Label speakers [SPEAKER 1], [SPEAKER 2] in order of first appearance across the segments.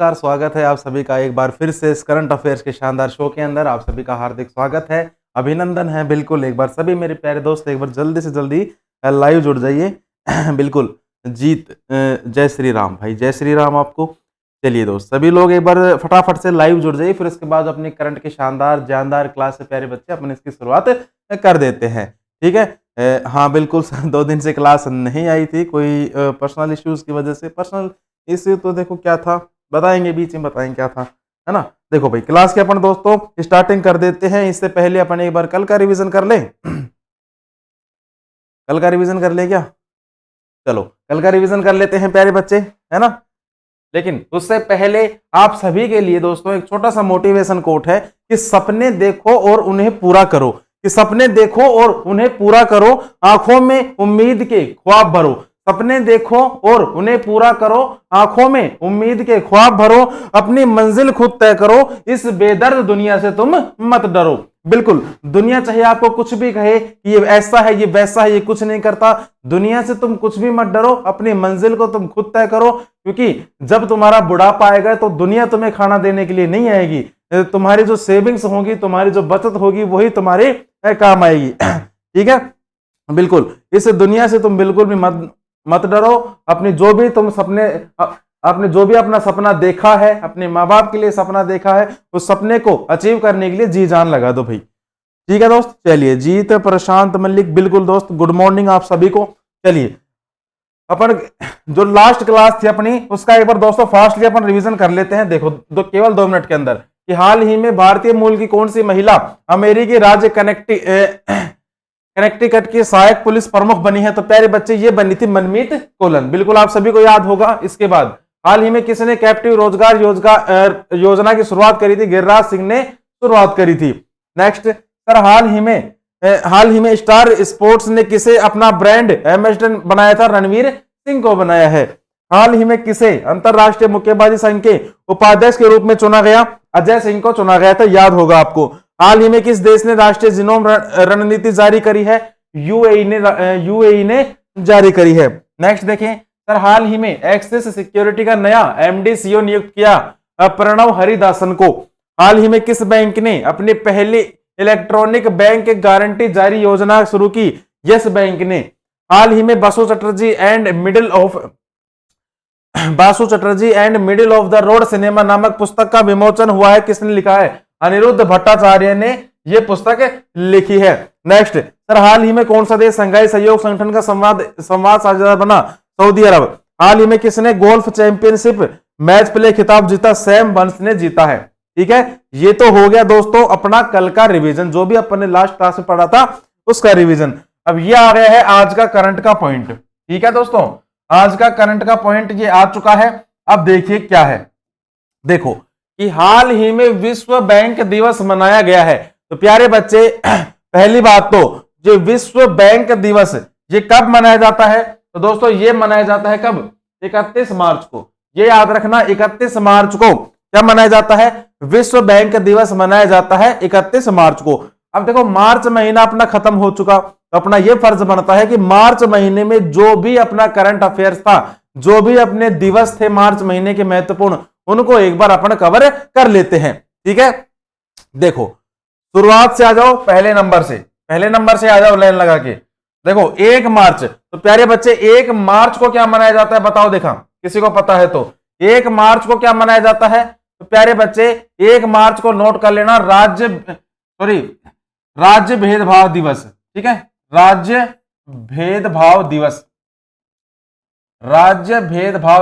[SPEAKER 1] नमस्कार, स्वागत है आप सभी का एक बार फिर से इस करंट अफेयर्स के शानदार शो के अंदर। आप सभी का हार्दिक स्वागत है, अभिनंदन है। बिल्कुल एक बार सभी मेरे प्यारे दोस्त एक बार जल्दी से जल्दी लाइव जुड़ जाइए। बिल्कुल जीत जय श्री राम भाई, जय श्री राम आपको। चलिए दोस्त सभी लोग एक बार फटाफट से लाइव जुड़ जाइए, फिर उसके बाद अपनी करंट के शानदार जानदार क्लास से प्यारे बच्चे अपने इसकी शुरुआत कर देते हैं। ठीक है। हाँ बिल्कुल 2 दिन से क्लास नहीं आई थी, कोई पर्सनल इश्यूज की वजह से। पर्सनल इश्यू तो देखो क्या था, बताएंगे बीच में, बताएंगे क्या था, है ना। देखो भाई क्लास के अपन दोस्तों स्टार्टिंग कर देते हैं। इससे पहले अपन एक बार कल का रिवीजन कर लें। कल का रिवीजन कर ले क्या? चलो कल का रिवीजन कर लेते हैं प्यारे बच्चे, है ना। लेकिन उससे पहले आप सभी के लिए दोस्तों एक छोटा सा मोटिवेशन कोट है कि सपने देखो और उन्हें पूरा करो, कि सपने देखो और उन्हें पूरा करो, आंखों में उम्मीद के ख्वाब भरो। सपने देखो और उन्हें पूरा करो, आंखों में उम्मीद के ख्वाब भरो, अपनी मंजिल खुद तय करो, इस बेदर्द दुनिया से तुम मत डरो। बिल्कुल, दुनिया चाहे आपको कुछ भी कहे कि ये ऐसा है, ये वैसा है, ये कुछ नहीं करता, दुनिया से तुम कुछ भी मत डरो, अपनी मंजिल को तुम खुद तय करो। क्योंकि जब तुम्हारा बुढ़ापा आएगा तो दुनिया तुम्हें खाना देने के लिए नहीं आएगी, तुम्हारी जो सेविंग्स होगी, तुम्हारी जो बचत होगी, वही तुम्हारे काम आएगी। ठीक है, बिल्कुल इस दुनिया से तुम बिल्कुल भी मत डरो। अपनी जो भी तुम सपने, आपने जो भी अपना सपना देखा है, अपने माँ बाप के लिए सपना देखा है, उस सपने को अचीव करने के लिए जी जान लगा दो भाई। ठीक है दोस्त। चलिए जीत प्रशांत मल्लिक, बिल्कुल दोस्त गुड मॉर्निंग आप सभी को। चलिए अपन जो लास्ट क्लास थी अपनी, उसका एक बार दोस्तों फास्टली अपन रिवीजन कर लेते हैं। देखो केवल 2 मिनट के अंदर कि हाल ही में भारतीय मूल की कौन सी महिला अमेरिकी राज्य कनेक्टिकट की सहायक पुलिस प्रमुख बनी है? तो प्यारे बच्चे ये बनी थी मनमीत कोलन, बिल्कुल आप सभी को याद होगा। इसके बाद हाल ही में किसने कैप्टिव रोजगार योजना की शुरुआत करी थी? गिरिराज सिंह ने शुरुआत करी थी। नेक्स्ट सर, हाल ही में स्टार स्पोर्ट्स ने किसे अपना ब्रांड एम्बेसडर बनाया था? रणवीर सिंह को बनाया है। हाल ही में किसे अंतरराष्ट्रीय मुक्केबाजी संघ के उपाध्यक्ष के रूप में चुना गया? अजय सिंह को चुना गया था, याद होगा आपको। हाल ही में किस देश ने राष्ट्रीय जीनोम रणनीति जारी करी है? यूएई ने जारी करी है। नेक्स्ट देखें सर, हाल ही में एक्सिस सिक्योरिटी का नया एमडी सीईओ नियुक्त किया प्रणव हरिदासन को। हाल ही में किस बैंक ने अपनी पहली इलेक्ट्रॉनिक बैंक गारंटी जारी योजना शुरू की? यस बैंक ने। हाल ही में Basu Chatterjee and middle of the road cinema नामक पुस्तक का विमोचन हुआ है, किसने लिखा है? अनिरुद्ध भट्टाचार्य ने यह पुस्तक लिखी है। नेक्स्ट सर, हाल ही में कौन सा देश संघाई सहयोग संगठन का संवाद साझेदार बना? सऊदी अरब। हाल ही में किसने गोल्फ चैंपियनशिप मैच प्ले खिताब जीता? सैम बर्न्स ने जीता है। ठीक है, ये तो हो गया दोस्तों अपना कल का रिवीजन, जो भी अपन ने लास्ट क्लास में पढ़ा था उसका रिवीजन। अब ये आ गया है आज का करंट का पॉइंट। ठीक है दोस्तों, आज का करंट का पॉइंट ये आ चुका है। अब देखिए क्या है। देखो कि हाल ही में विश्व बैंक दिवस मनाया गया है। तो प्यारे बच्चे पहली बात तो जो विश्व बैंक दिवस ये कब मनाया जाता है? तो दोस्तों ये मनाया जाता है कब? 31 मार्च को। ये याद रखना, 31 मार्च को क्या मनाया जाता है? विश्व बैंक दिवस मनाया जाता है 31 मार्च को। अब देखो मार्च महीना अपना खत्म हो चुका, तो अपना यह फर्ज बनता है कि मार्च महीने में जो भी अपना करंट अफेयर्स था, जो भी अपने दिवस थे मार्च महीने के महत्वपूर्ण, उनको एक बार अपन कवर कर लेते हैं। ठीक है, देखो शुरुआत से आ जाओ, पहले नंबर से आ जाओ लाइन लगा के। देखो 1 मार्च, तो प्यारे बच्चे 1 मार्च को क्या मनाया जाता है? बताओ, देखा किसी को पता है तो 1 मार्च को क्या मनाया जाता है? तो प्यारे बच्चे 1 मार्च को नोट कर लेना, राज्य भेदभाव दिवस। ठीक है, राज्य भेदभाव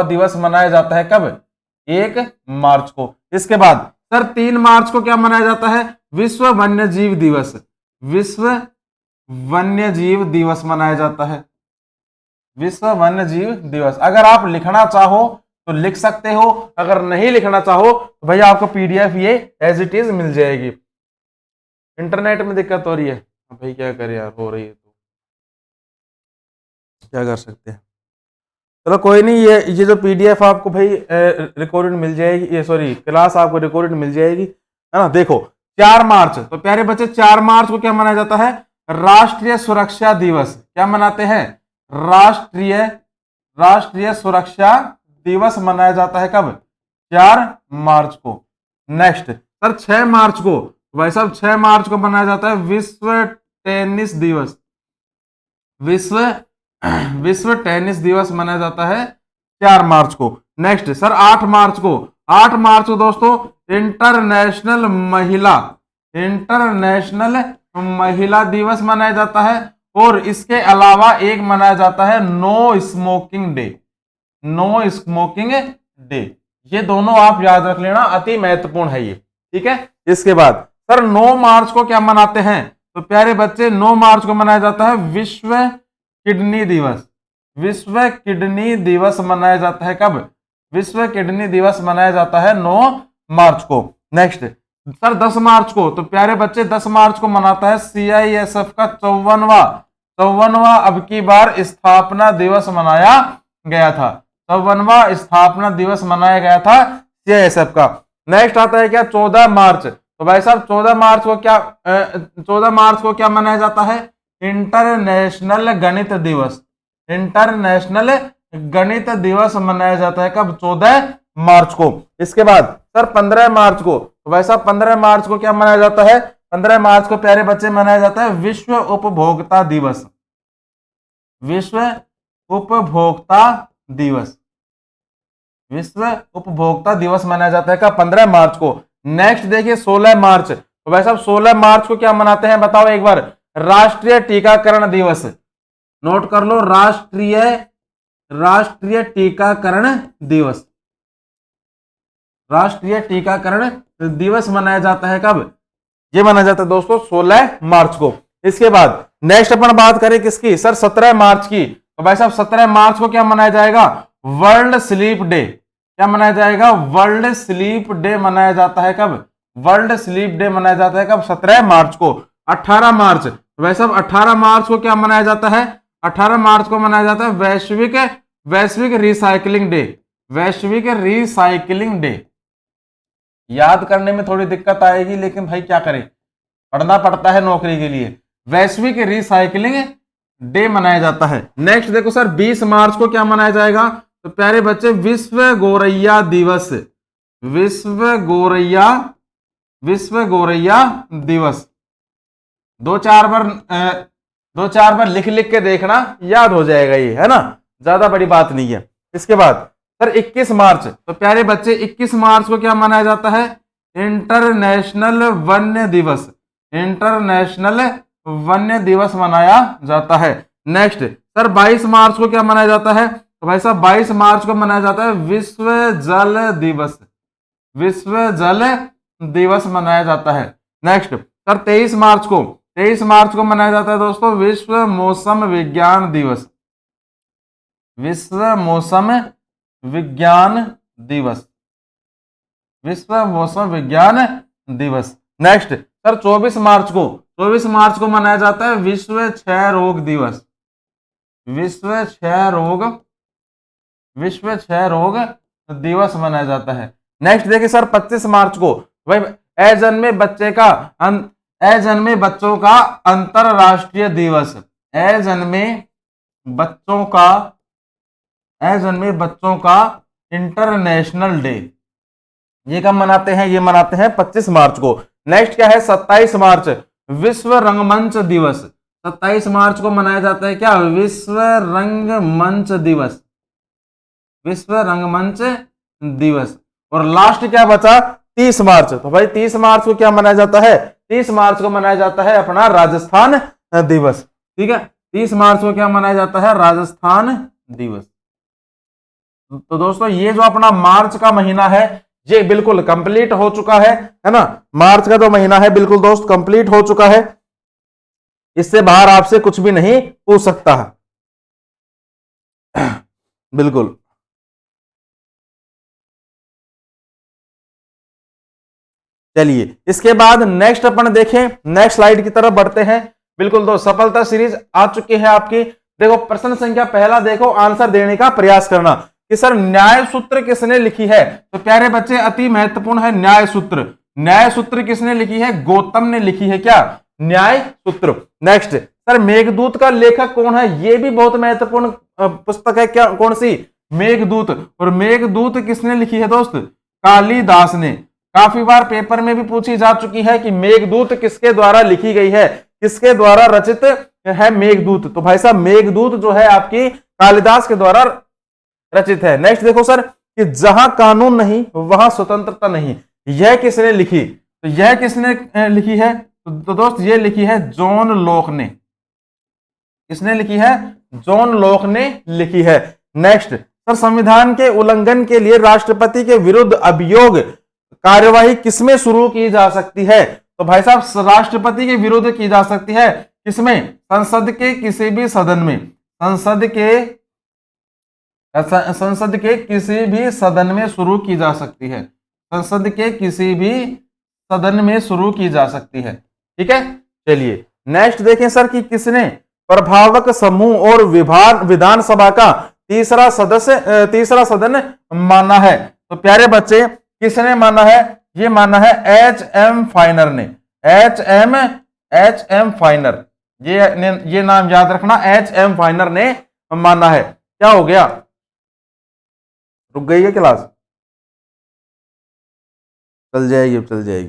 [SPEAKER 1] दिवस मनाया जाता है कब? 1 मार्च को। इसके बाद सर 3 मार्च को क्या मनाया जाता है? विश्व वन्यजीव दिवस। विश्व वन्यजीव दिवस मनाया जाता है, विश्व वन्यजीव दिवस। अगर आप लिखना चाहो तो लिख सकते हो, अगर नहीं लिखना चाहो तो भैया आपको पीडीएफ ये एज इट इज मिल जाएगी। इंटरनेट में दिक्कत हो रही है भाई, क्या करें यार, हो रही है तो क्या कर सकते हैं। चलो कोई नहीं, ये जो पीडीएफ आपको भाई रिकॉर्डेड मिल जाएगी, ये सॉरी क्लास आपको रिकॉर्डेड मिल जाएगी, है ना। देखो 4 मार्च, तो प्यारे बच्चे 4 मार्च को क्या मनाया जाता है? राष्ट्रीय सुरक्षा दिवस। क्या मनाते हैं? राष्ट्रीय सुरक्षा दिवस मनाया जाता है कब? 4 मार्च को। नेक्स्ट सर 6 मार्च को, भाई साहब 6 मार्च को मनाया जाता है विश्व टेनिस दिवस। विश्व विश्व टेनिस दिवस मनाया जाता है 4 मार्च को। नेक्स्ट सर 8 मार्च को, 8 मार्च को दोस्तों इंटरनेशनल महिला दिवस मनाया जाता है। और इसके अलावा एक मनाया जाता है no smoking day. No smoking day, ये दोनों आप याद रख लेना, अति महत्वपूर्ण है ये, ठीक है। इसके बाद सर 9 मार्च को क्या मनाते हैं, तो प्यारे बच्चे 9 मार्च को मनाया जाता है विश्व किडनी दिवस। विश्व किडनी दिवस मनाया जाता है कब, विश्व किडनी दिवस मनाया जाता है 9 मार्च को। नेक्स्ट सर 10 मार्च को, तो प्यारे बच्चे 10 मार्च को मनाता है CISF का 54वां अब की बार स्थापना दिवस मनाया गया था। 54वां स्थापना दिवस मनाया गया था CISF का। नेक्स्ट आता है क्या 14 मार्च, तो भाई साहब 14 मार्च को क्या मनाया जाता है, इंटरनेशनल गणित दिवस। इंटरनेशनल गणित दिवस मनाया जाता है कब, 14 मार्च को। इसके बाद सर 15 मार्च को, तो भाई साहब 15 मार्च को क्या मनाया जाता है, 15 मार्च को प्यारे बच्चे मनाया जाता है विश्व उपभोक्ता दिवस। विश्व उपभोक्ता दिवस, विश्व उपभोक्ता दिवस मनाया जाता है कब, 15 मार्च को। नेक्स्ट देखिए 16 मार्च, तो भाई साहब 16 मार्च को क्या मनाते हैं बताओ एक बार, राष्ट्रीय टीकाकरण दिवस। नोट कर लो, राष्ट्रीय टीकाकरण दिवस। राष्ट्रीय टीकाकरण दिवस मनाया जाता है कब, ये मनाया जाता है दोस्तों 16 मार्च को। इसके बाद नेक्स्ट अपन बात करें किसकी, सर 17 मार्च की, तो भाई साहब 17 मार्च को क्या मनाया जाएगा, वर्ल्ड स्लीप डे। क्या मनाया जाएगा, वर्ल्ड स्लीप डे मनाया जाता है कब, वर्ल्ड स्लीप डे मनाया जाता है कब, 17 मार्च को। 18 मार्च, तो भाई साहब 18 मार्च को क्या मनाया जाता है, 18 मार्च को मनाया जाता है वैश्विक रिसाइकलिंग डे। वैश्विक रिसाइकलिंग डे, याद करने में थोड़ी दिक्कत आएगी लेकिन भाई क्या करें, पढ़ना पड़ता है नौकरी के लिए। वैश्विक रिसाइकलिंग डे मनाया जाता है। नेक्स्ट देखो सर 20 मार्च को क्या मनाया जाएगा, तो प्यारे बच्चे विश्व गौरैया दिवस। विश्व गौरैया दिवस। दो चार बार लिख के देखना, याद हो जाएगा ये, है ना, ज्यादा बड़ी बात नहीं है। इसके बाद सर 21 मार्च, तो प्यारे बच्चे 21 मार्च को क्या मनाया जाता है, इंटरनेशनल वन्य दिवस। इंटरनेशनल वन्य दिवस मनाया जाता है। नेक्स्ट सर 22 मार्च को क्या मनाया जाता है, तो भाई साहब 22 मार्च को मनाया जाता है विश्व जल दिवस। विश्व जल दिवस मनाया जाता है। नेक्स्ट सर 23 मार्च को मनाया जाता है दोस्तों विश्व मौसम विज्ञान दिवस। विश्व मौसम विज्ञान दिवस। विश्व मौसम विज्ञान दिवस। नेक्स्ट सर 24 मार्च को मनाया जाता है विश्व क्षय रोग दिवस। विश्व क्षय रोग दिवस मनाया जाता है। नेक्स्ट देखिए सर 25 मार्च को, भाई अजन्मे बच्चों का अंतरराष्ट्रीय दिवस। अजन्मे बच्चों का इंटरनेशनल डे, ये कब मनाते हैं, ये मनाते हैं 25 मार्च को। नेक्स्ट क्या है 27 मार्च, विश्व रंगमंच दिवस। 27 मार्च को मनाया जाता है क्या, विश्व रंगमंच दिवस। विश्व रंगमंच दिवस। और लास्ट क्या बचा 30 मार्च, तो भाई 30 मार्च को क्या मनाया जाता है, 30 मार्च को मनाया जाता है अपना राजस्थान दिवस। ठीक है, 30 मार्च को क्या मनाया जाता है, राजस्थान दिवस। तो दोस्तों ये जो अपना मार्च का महीना है ये बिल्कुल कंप्लीट हो चुका है ना। मार्च का जो महीना है बिल्कुल दोस्त कंप्लीट हो चुका है, इससे बाहर आपसे कुछ भी नहीं पूछ सकता है बिल्कुल। चलिए इसके बाद नेक्स्ट अपन देखें, नेक्स्ट स्लाइड की तरफ बढ़ते हैं। बिल्कुल दोस्त सफलता सीरीज आ चुकी है आपकी। देखो प्रश्न संख्या पहला देखो, आंसर देने का प्रयास करना कि सर न्याय सूत्र किसने लिखी है। तो प्यारे बच्चे अति महत्वपूर्ण है न्याय सूत्र। न्याय सूत्र किसने लिखी है, गौतम ने लिखी है क्या, न्याय सूत्र। नेक्स्ट सर मेघदूत का लेखक कौन है, ये भी बहुत महत्वपूर्ण पुस्तक है क्या, कौन सी, मेघदूत। और मेघदूत किसने लिखी है दोस्त, कालिदास ने। काफी बार पेपर में भी पूछी जा चुकी है कि मेघदूत किसके द्वारा लिखी गई है, किसके द्वारा रचित है मेघदूत। तो भाई साहब मेघदूत जो है आपकी कालिदास के द्वारा रचित है। नेक्स्ट देखो सर कि जहां कानून नहीं वहां स्वतंत्रता नहीं, यह किसने लिखी? तो यह किसने लिखी है? तो दोस्त ये लिखी है जॉन लॉक ने। किसने लिखी है? जॉन लॉक ने लिखी है। नेक्स्ट सर संविधान के उल्लंघन के लिए राष्ट्रपति के विरुद्ध अभियोग कार्यवाही किसमें शुरू की जा सकती है? तो भाई साहब राष्ट्रपति के विरुद्ध की जा सकती है किसमें? संसद के किसी भी सदन में। संसद के किसी भी सदन में शुरू की जा सकती है। संसद के किसी भी सदन में शुरू की जा सकती है। ठीक है, चलिए नेक्स्ट देखें सर कि किसने प्रभावक समूह और विधानसभा का तीसरा सदन माना है? तो प्यारे बच्चे किसने माना है? ये माना है H.M. फाइनर ने। H.M. फाइनर, ये नाम याद रखना, H.M. फाइनर ने माना है। क्या हो गया? रुक गई है क्लास? चल जाएगी।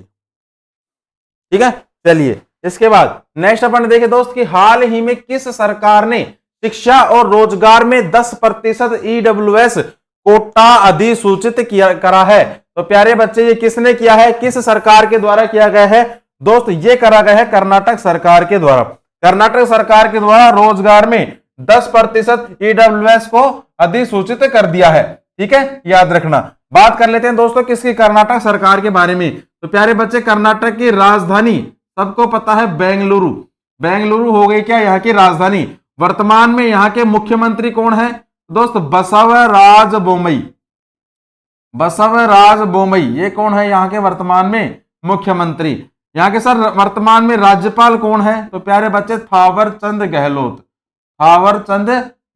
[SPEAKER 1] ठीक है, चलिए इसके बाद नेक्स्ट अपन देखें दोस्त कि हाल ही में किस सरकार ने शिक्षा और रोजगार में 10% EWS कोटा अधिसूचित करा है? तो प्यारे बच्चे ये किसने किया है? किस सरकार के द्वारा किया गया है? दोस्त ये करा गया है कर्नाटक सरकार के द्वारा। कर्नाटक सरकार के द्वारा रोजगार में 10% EWS को अधिसूचित कर दिया है। ठीक है, याद रखना। बात कर लेते हैं दोस्तों किसकी? कर्नाटक सरकार के बारे में। तो प्यारे बच्चे कर्नाटक की राजधानी सबको पता है बेंगलुरु। बेंगलुरु हो गई क्या यहाँ की राजधानी। वर्तमान में यहाँ के मुख्यमंत्री कौन है दोस्त? बसवराज बोमई। ये कौन है यहाँ के वर्तमान में मुख्यमंत्री? यहाँ के सर वर्तमान में राज्यपाल कौन है? तो प्यारे बच्चे थावर चंद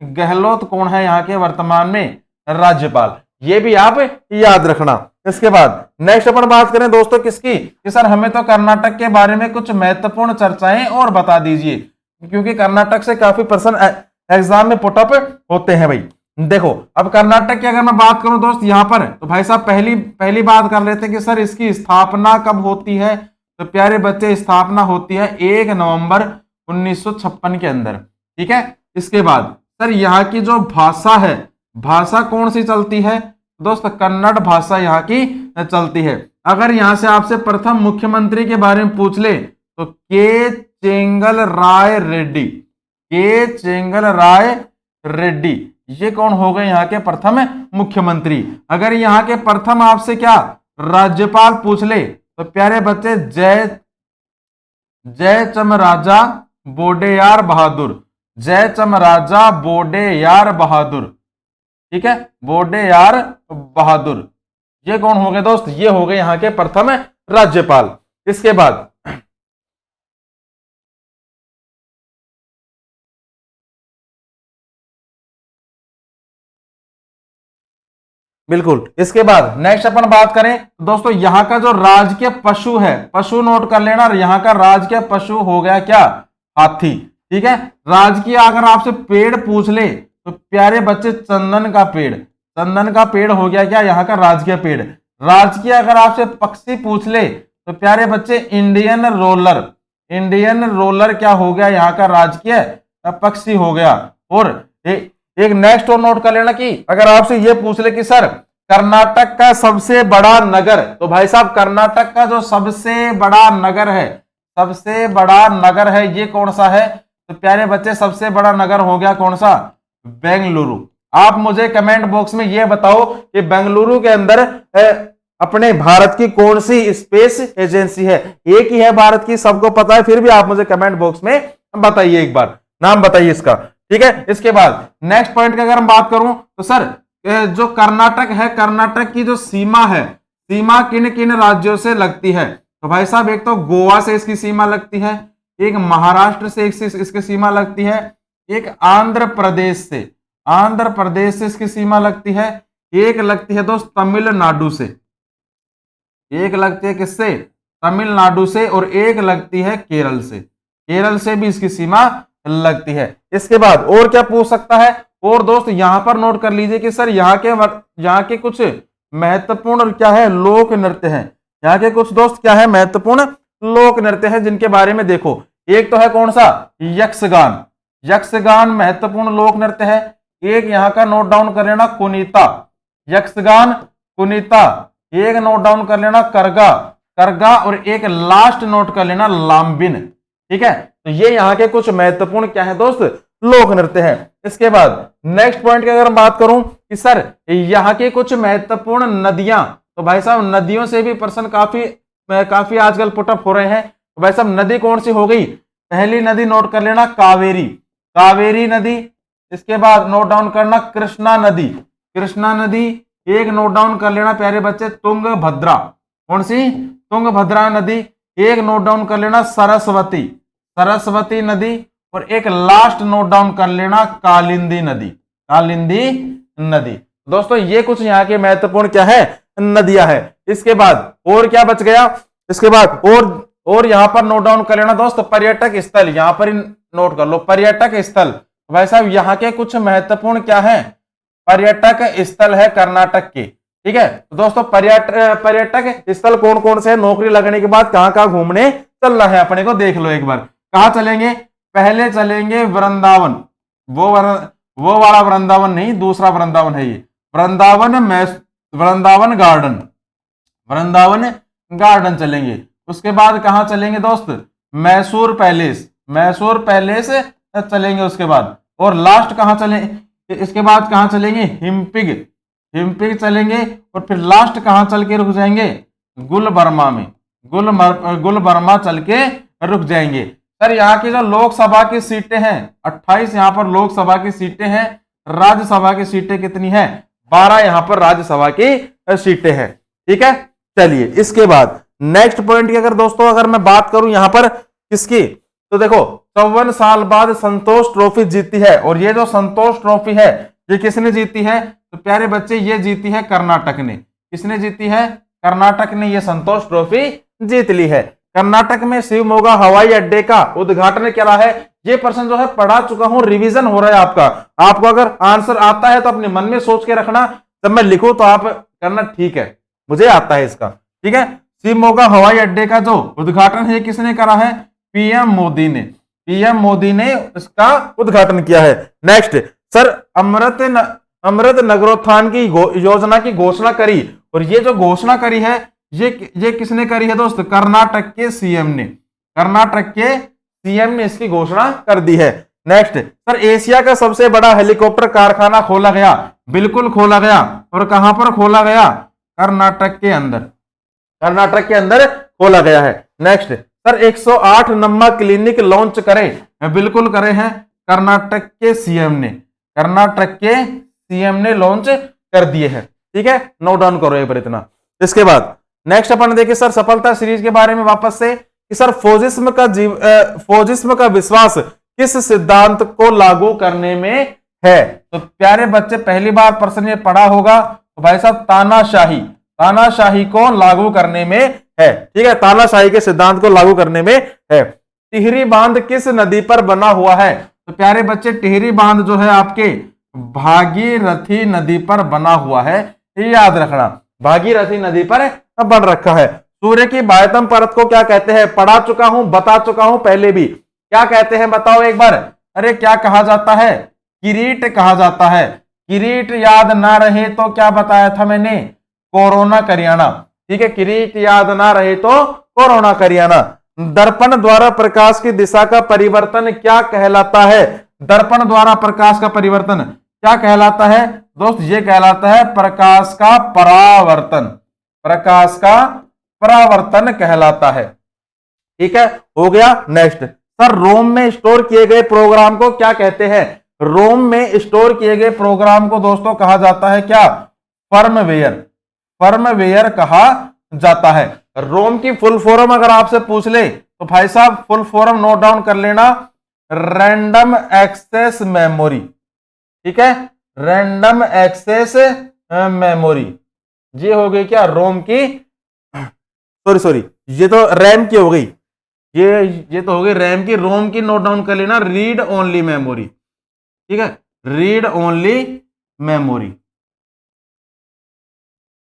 [SPEAKER 1] गहलोत कौन है यहाँ के वर्तमान में राज्यपाल? ये भी आप याद रखना। इसके बाद नेक्स्ट अपन बात करें दोस्तों किसकी? कि सर हमें तो कर्नाटक के बारे में कुछ महत्वपूर्ण चर्चाएं और बता दीजिए, क्योंकि कर्नाटक से काफी पर्सन एग्जाम में पुटअप होते हैं भाई। देखो अब कर्नाटक की अगर मैं बात करूं दोस्त यहाँ पर, तो भाई साहब पहली बात कर लेते हैं कि सर इसकी स्थापना कब होती है? तो प्यारे बच्चे स्थापना होती है 1 नवंबर 1956 के अंदर। ठीक है, इसके बाद सर यहाँ की जो भाषा है, भाषा कौन सी चलती है दोस्त? कन्नड़ भाषा यहाँ की चलती है। अगर यहाँ से आपसे प्रथम मुख्यमंत्री के बारे में पूछ ले तो के चेंगल राय रेड्डी, ये कौन हो गए यहाँ के प्रथम मुख्यमंत्री। अगर यहाँ के प्रथम आपसे क्या राज्यपाल पूछ ले तो प्यारे बच्चे जयचामराजा वोडेयार बहादुर। ठीक है, वोडेयार बहादुर, ये कौन हो गए दोस्त? ये हो गए यहाँ के प्रथम राज्यपाल। इसके बाद बिल्कुल, इसके बाद नेक्स्ट अपन बात करें दोस्तों यहाँ का जो राजकीय पशु है, पशु नोट कर लेना, यहाँ का राजकीय पशु हो गया क्या? हाथी। ठीक है, राजकीय अगर आपसे पेड़ पूछ ले तो प्यारे बच्चे चंदन का पेड़ हो गया क्या यहाँ का राजकीय पेड़। राजकीय अगर आपसे पक्षी पूछ ले तो प्यारे बच्चे इंडियन रोलर क्या हो गया यहाँ का राजकीय पक्षी हो गया। और एक नेक्स्ट और नोट कर लेना कि अगर आपसे ये पूछ ले कि सर कर्नाटक का सबसे बड़ा नगर, तो भाई साहब कर्नाटक का जो सबसे बड़ा नगर है ये कौन सा है? तो प्यारे बच्चे सबसे बड़ा नगर हो गया कौन सा? बेंगलुरु। आप मुझे कमेंट बॉक्स में ये बताओ कि बेंगलुरु के अंदर अपने भारत की कौन सी स्पेस एजेंसी है? एक ही है भारत की, सबको पता है, फिर भी आप मुझे कमेंट बॉक्स में बताइए, एक बार नाम बताइए इसका। ठीक है, इसके बाद नेक्स्ट पॉइंट की अगर हम बात करूं तो सर जो कर्नाटक है, कर्नाटक की जो सीमा है, सीमा किन किन राज्यों से लगती है? तो भाई साहब एक तो गोवा से इसकी सीमा लगती है, एक महाराष्ट्र से इसकी सीमा लगती है, एक आंध्र प्रदेश से इसकी सीमा लगती है, एक लगती है दोस्त तमिलनाडु से। एक लगती है किससे? तमिलनाडु से। और एक लगती है केरल से भी इसकी सीमा लगती है। इसके बाद और क्या पूछ सकता है? और दोस्त यहां पर नोट कर लीजिए कि सर यहाँ के कुछ महत्वपूर्ण क्या है, लोक नृत्य है। यहाँ के कुछ दोस्त क्या है, महत्वपूर्ण लोक नृत्य है जिनके बारे में देखो। एक तो है कौन सा, यक्षगान। यक्षगान महत्वपूर्ण लोक नृत्य है। एक यहाँ का नोट डाउन कर लेना, कुनीता। यक्षगान, कुनीता। एक नोट डाउन कर लेना, करगा। करगा। और एक लास्ट नोट कर लेना, लाम्बिन। ठीक है, तो ये यहाँ के कुछ महत्वपूर्ण क्या है दोस्त, लोक नृत्य है। इसके बाद नेक्स्ट पॉइंट की अगर मैं बात करूं कि सर यहाँ के कुछ महत्वपूर्ण नदियां, तो भाई साहब नदियों से भी प्रश्न काफी आजकल पुटअप हो रहे हैं। तो भाई साहब नदी कौन सी हो गई, पहली नदी नोट कर लेना, कावेरी। कावेरी नदी। इसके बाद नोट डाउन करना, कृष्णा नदी। कृष्णा नदी। एक नोट डाउन कर लेना प्यारे बच्चे, तुंगभद्रा। कौन सी, तुंगभद्रा नदी। एक नोट डाउन कर लेना, सरस्वती। सरस्वती नदी। और एक लास्ट नोट डाउन कर लेना, कालिंदी नदी। कालिंदी नदी। दोस्तों ये कुछ यहाँ के महत्वपूर्ण क्या है, नदियां है। इसके बाद और क्या बच गया, इसके बाद और यहां पर नोट डाउन कर लेना दोस्त, पर्यटक स्थल। यहां पर ही नोट कर लो, पर्यटक स्थल। भाई साहब यहाँ के कुछ महत्वपूर्ण क्या है, पर्यटक स्थल है कर्नाटक के। ठीक है, तो दोस्तों पर्यटक स्थल कौन कौन से है, नौकरी लगने के बाद कहां कहां घूमने चलना है अपने को, देख लो एक बार। कहां चलेंगे, पहले चलेंगे वृंदावन। वो वाला वृंदावन नहीं, दूसरा वृंदावन है ये, वृंदावन गार्डन। वृंदावन गार्डन चलेंगे। उसके बाद कहां चलेंगे दोस्त, मैसूर पैलेस। मैसूर पैलेस चलेंगे उसके बाद। और लास्ट कहां चलेंगे, इसके बाद कहां चलेंगे, हिम्पिग। हिम्पिग चलेंगे। और फिर लास्ट कहां चल के रुक जाएंगे, गुलबर्मा में। गुलबर्मा चल के रुक जाएंगे। सर यहाँ की जो लोकसभा की सीटें हैं 28 यहाँ पर लोकसभा की सीटें हैं। राज्यसभा की सीटें कितनी हैं, 12 यहाँ पर राज्यसभा की सीटें हैं। ठीक है, चलिए इसके बाद नेक्स्ट पॉइंट की अगर दोस्तों अगर मैं बात करूं यहां पर किसकी, तो देखो 54 साल बाद संतोष ट्रॉफी जीती है। और ये जो संतोष ट्रॉफी है ये किसने जीती है, तो प्यारे बच्चे ये जीती है कर्नाटक ने। किसने जीती है, कर्नाटक ने ये संतोष ट्रॉफी जीत ली है। कर्नाटक में शिवमोगा हवाई अड्डे का उद्घाटन करा है। ये प्रश्न जो है पढ़ा चुका हूं, रिवीजन हो रहा है आपका। आपको अगर आंसर आता है तो अपने मन में सोच के रखना, जब मैं लिखूं तो आप करना, ठीक है मुझे आता है इसका। ठीक है, शिवमोगा हवाई अड्डे का जो उद्घाटन है किसने करा है, पीएम मोदी ने। पीएम मोदी ने इसका उद्घाटन किया है। नेक्स्ट सर अमृत नगरोत्थान की योजना की घोषणा करी। और ये जो घोषणा करी है ये किसने करी है दोस्त, कर्नाटक के सीएम ने। कर्नाटक के सीएम ने इसकी घोषणा कर दी है। नेक्स्ट सर एशिया का सबसे बड़ा हेलीकॉप्टर कारखाना खोला गया। बिल्कुल खोला गया। और कहां पर खोला गया, कर्नाटक के अंदर। कर्नाटक के अंदर खोला गया है। Next sir 108 number clinic launch करे। बिल्कुल करे हैं, कर्नाटक के सीएम ने। कर्नाटक के सीएम ने लॉन्च कर दिए हैं। ठीक है, नोट डाउन करो एक बार इतना। इसके बाद नेक्स्ट अपन देखें सर सफलता सीरीज के बारे में वापस से कि सर फोजिस्म का विश्वास किस सिद्धांत को लागू करने में है। तो प्यारे बच्चे पहली बार प्रश्न ये पढ़ा होगा, तो भाई साहब तानाशाही को लागू करने में है। ठीक है, तानाशाही के सिद्धांत को लागू करने में है। टिहरी बांध किस नदी पर बना हुआ है, तो प्यारे बच्चे टिहरी बांध जो है आपके भागीरथी नदी पर बना हुआ है, याद रखना भागीरथी नदी पर बन रखा है। सूर्य की बाह्यतम परत को क्या कहते हैं, पढ़ा चुका हूं, बता चुका हूं पहले भी। क्या कहते हैं बताओ एक बार, अरे क्या कहा जाता है, किरीट कहा जाता है। किरीट याद ना रहे तो क्या बताया था मैंने, कोरोना करियाना। ठीक है, किरीट याद ना रहे तो कोरोना करियाना। दर्पण द्वारा प्रकाश की दिशा का परिवर्तन क्या कहलाता है, दर्पण द्वारा प्रकाश का परिवर्तन क्या कहलाता है दोस्त, ये कहलाता है प्रकाश का परावर्तन। प्रकाश का परावर्तन कहलाता है। ठीक है, हो गया। नेक्स्ट सर रोम में स्टोर किए गए प्रोग्राम को क्या कहते हैं, रोम में स्टोर किए गए प्रोग्राम को दोस्तों कहा जाता है क्या, फर्मवेयर। फर्मवेयर कहा जाता है। रोम की फुल फॉर्म अगर आपसे पूछ ले तो भाई साहब फुल फॉर्म नोट डाउन कर लेना, रैंडम एक्सेस मेमोरी। ठीक है, रैंडम एक्सेस मेमोरी। ये हो गई क्या रोम की, सॉरी ये तो रैम की हो गई, ये तो हो गई रैम की। रोम की नोट डाउन कर लेना, रीड ओनली मेमोरी। ठीक है, read only memory.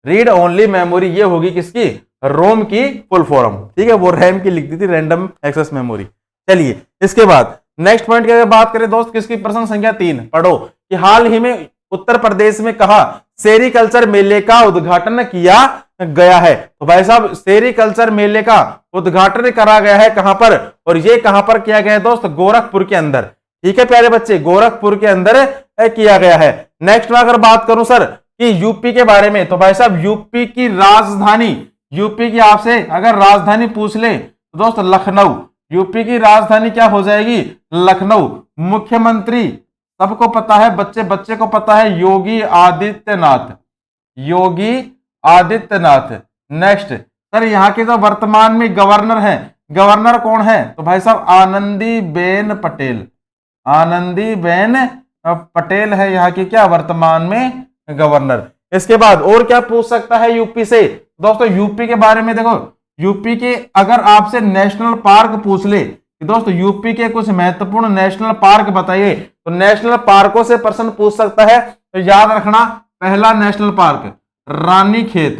[SPEAKER 1] Read only memory ये होगी किसकी, रोम की फुल फॉर्म, ठीक है, वो रैम की लिख दी थी, रैंडम एक्सेस मेमोरी। चलिए इसके बाद नेक्स्ट पॉइंट की अगर बात करें दोस्त, किसकी प्रश्न संख्या 3 पढ़ो कि हाल ही में उत्तर प्रदेश में कहा सेरीकल्चर मेले का उद्घाटन किया गया है। तो भाई साहब सेरीकल्चर मेले का उद्घाटन करा गया है कहां पर, और ये कहां पर किया गया है दोस्त, गोरखपुर के अंदर, ठीक है प्यारे बच्चे, गोरखपुर के अंदर किया गया है। नेक्स्ट में अगर बात करूं सर कि यूपी के बारे में, तो भाई साहब यूपी की राजधानी, यूपी की आपसे अगर राजधानी पूछ ले तो दोस्त लखनऊ, यूपी की राजधानी क्या हो जाएगी, लखनऊ। मुख्यमंत्री सबको पता है, बच्चे बच्चे को पता है, योगी आदित्यनाथ, योगी आदित्यनाथ। नेक्स्ट सर यहाँ के जो वर्तमान में गवर्नर हैं, गवर्नर कौन है, तो भाई साहब आनंदीबेन पटेल, आनंदीबेन पटेल है यहाँ की क्या वर्तमान में गवर्नर। इसके बाद और क्या पूछ सकता है यूपी से, दोस्तों यूपी के बारे में देखो, यूपी के अगर आपसे नेशनल पार्क पूछ ले कि दोस्तों यूपी के कुछ महत्वपूर्ण नेशनल पार्क बताइए, तो नेशनल पार्कों से प्रश्न पूछ सकता है। तो याद रखना पहला national park Ranikhet,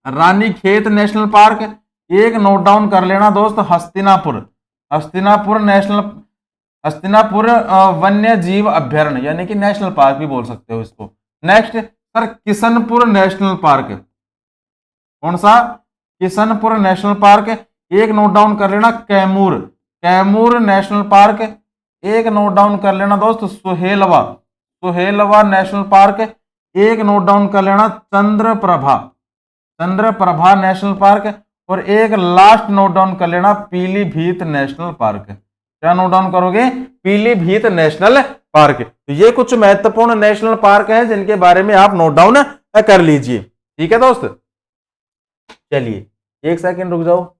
[SPEAKER 1] Ranikhet national park. एक नोट डाउन कर लेना दोस्त हस्तिनापुर, हस्तिनापुर नेशनल, हस्तिनापुर वन्य जीव अभ्यारण्य यानी कि नेशनल पार्क भी बोल सकते हो इसको। Next sir Kishanpur national park, कौन सा, किशनपुर नेशनल पार्क। एक नोट डाउन कर लेना कैमूर, कैमूर नेशनल पार्क। एक नोट डाउन कर लेना दोस्त सुहेलवा, सुहेलवा नेशनल पार्क। एक नोट डाउन कर लेना चंद्रप्रभा, चंद्रप्रभा नेशनल पार्क। और एक लास्ट नोट डाउन कर लेना पीलीभीत नेशनल पार्क। क्या नोट डाउन करोगे, पीलीभीत नेशनल पार्क। तो ये कुछ महत्वपूर्ण नेशनल पार्क हैं जिनके बारे में आप नोट डाउन कर लीजिए, ठीक है दोस्त। चलिए एक सेकंड रुक जाओ।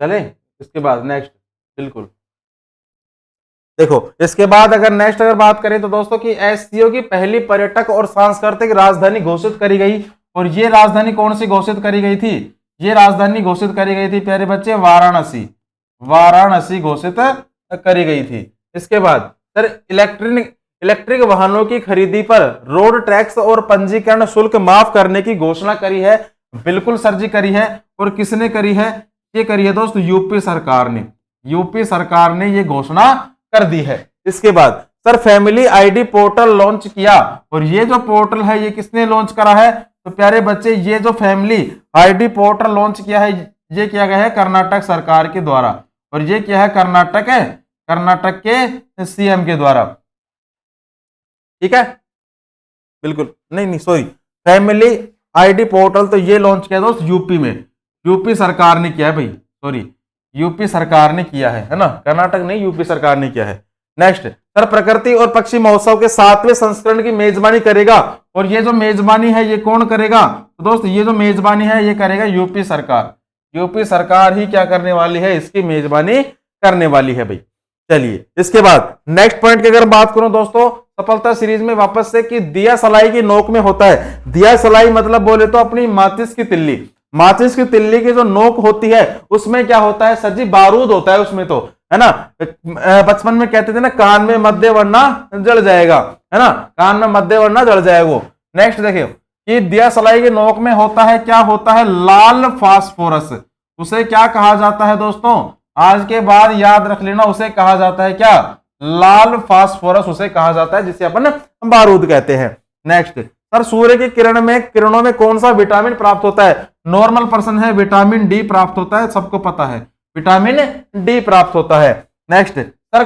[SPEAKER 1] चले इसके बाद नेक्स्ट, बिल्कुल देखो इसके बाद अगर नेक्स्ट अगर बात करें तो दोस्तों की एससीओ की पहली पर्यटक और सांस्कृतिक राजधानी घोषित करी गई। और ये राजधानी कौन सी घोषित करी गई थी, ये राजधानी घोषित करी गई थी प्यारे बच्चे वाराणसी, वाराणसी घोषित करी गई थी। इसके बाद सर इलेक्ट्रिक वाहनों की खरीदी पर रोड टैक्स और पंजीकरण शुल्क माफ करने की घोषणा करी है। बिल्कुल सर जी करी है। और किसने करी है, ये करी है दोस्त यूपी सरकार ने, यूपी सरकार ने ये घोषणा कर दी है। इसके बाद sir family ID portal launch किया। और ये जो पोर्टल है ये किसने लॉन्च करा है, तो प्यारे बच्चे ये जो फैमिली आईडी पोर्टल लॉन्च किया है ये किया गया है कर्नाटक सरकार के द्वारा। और ये क्या है, कर्नाटक है, कर्नाटक के सीएम के द्वारा, ठीक है, बिल्कुल नहीं सॉरी, फैमिली आईडी पोर्टल तो ये लॉन्च किया दोस्त यूपी में, यूपी सरकार ने किया है भाई, सॉरी यूपी सरकार ने किया है ना, कर्नाटक नहीं, यूपी सरकार ने किया है। नेक्स्ट सर प्रकृति और पक्षी महोत्सव के 7वें संस्करण की मेजबानी करेगा। और ये जो मेजबानी है ये कौन करेगा, तो दोस्त ये जो मेजबानी है ये करेगा यूपी सरकार, यूपी सरकार ही क्या करने वाली है, इसकी मेजबानी करने वाली है भाई। चलिए इसके बाद नेक्स्ट पॉइंट की अगर बात करूं दोस्तों सफलता सीरीज में वापस से कि दिया सलाई की नोक में होता है। दिया सलाई मतलब बोले तो अपनी माचिस की तिल्ली, माचिस की तिल्ली की जो नोक होती है उसमें क्या होता है सर जी, बारूद होता है उसमें, तो है ना, बचपन में कहते थे ना कान में मध्य वरना जल जाएगा, है ना, कान में मध्य वरना जल जाएगा वो। नेक्स्ट देखियो कि दिया सलाई की नोक में होता है, क्या होता है, लाल फास्फोरस। उसे क्या कहा जाता है दोस्तों, आज के बाद याद रख लेना, उसे कहा जाता है क्या, लाल फास्फोरस उसे कहा जाता है, जिसे अपन बारूद कहते हैं। नेक्स्ट सर सूर्य की किरणों में कौन सा विटामिन प्राप्त होता है, नॉर्मल पर्सन है, विटामिन डी प्राप्त होता है, सबको पता है विटामिन डी प्राप्त होता है। नेक्स्ट सर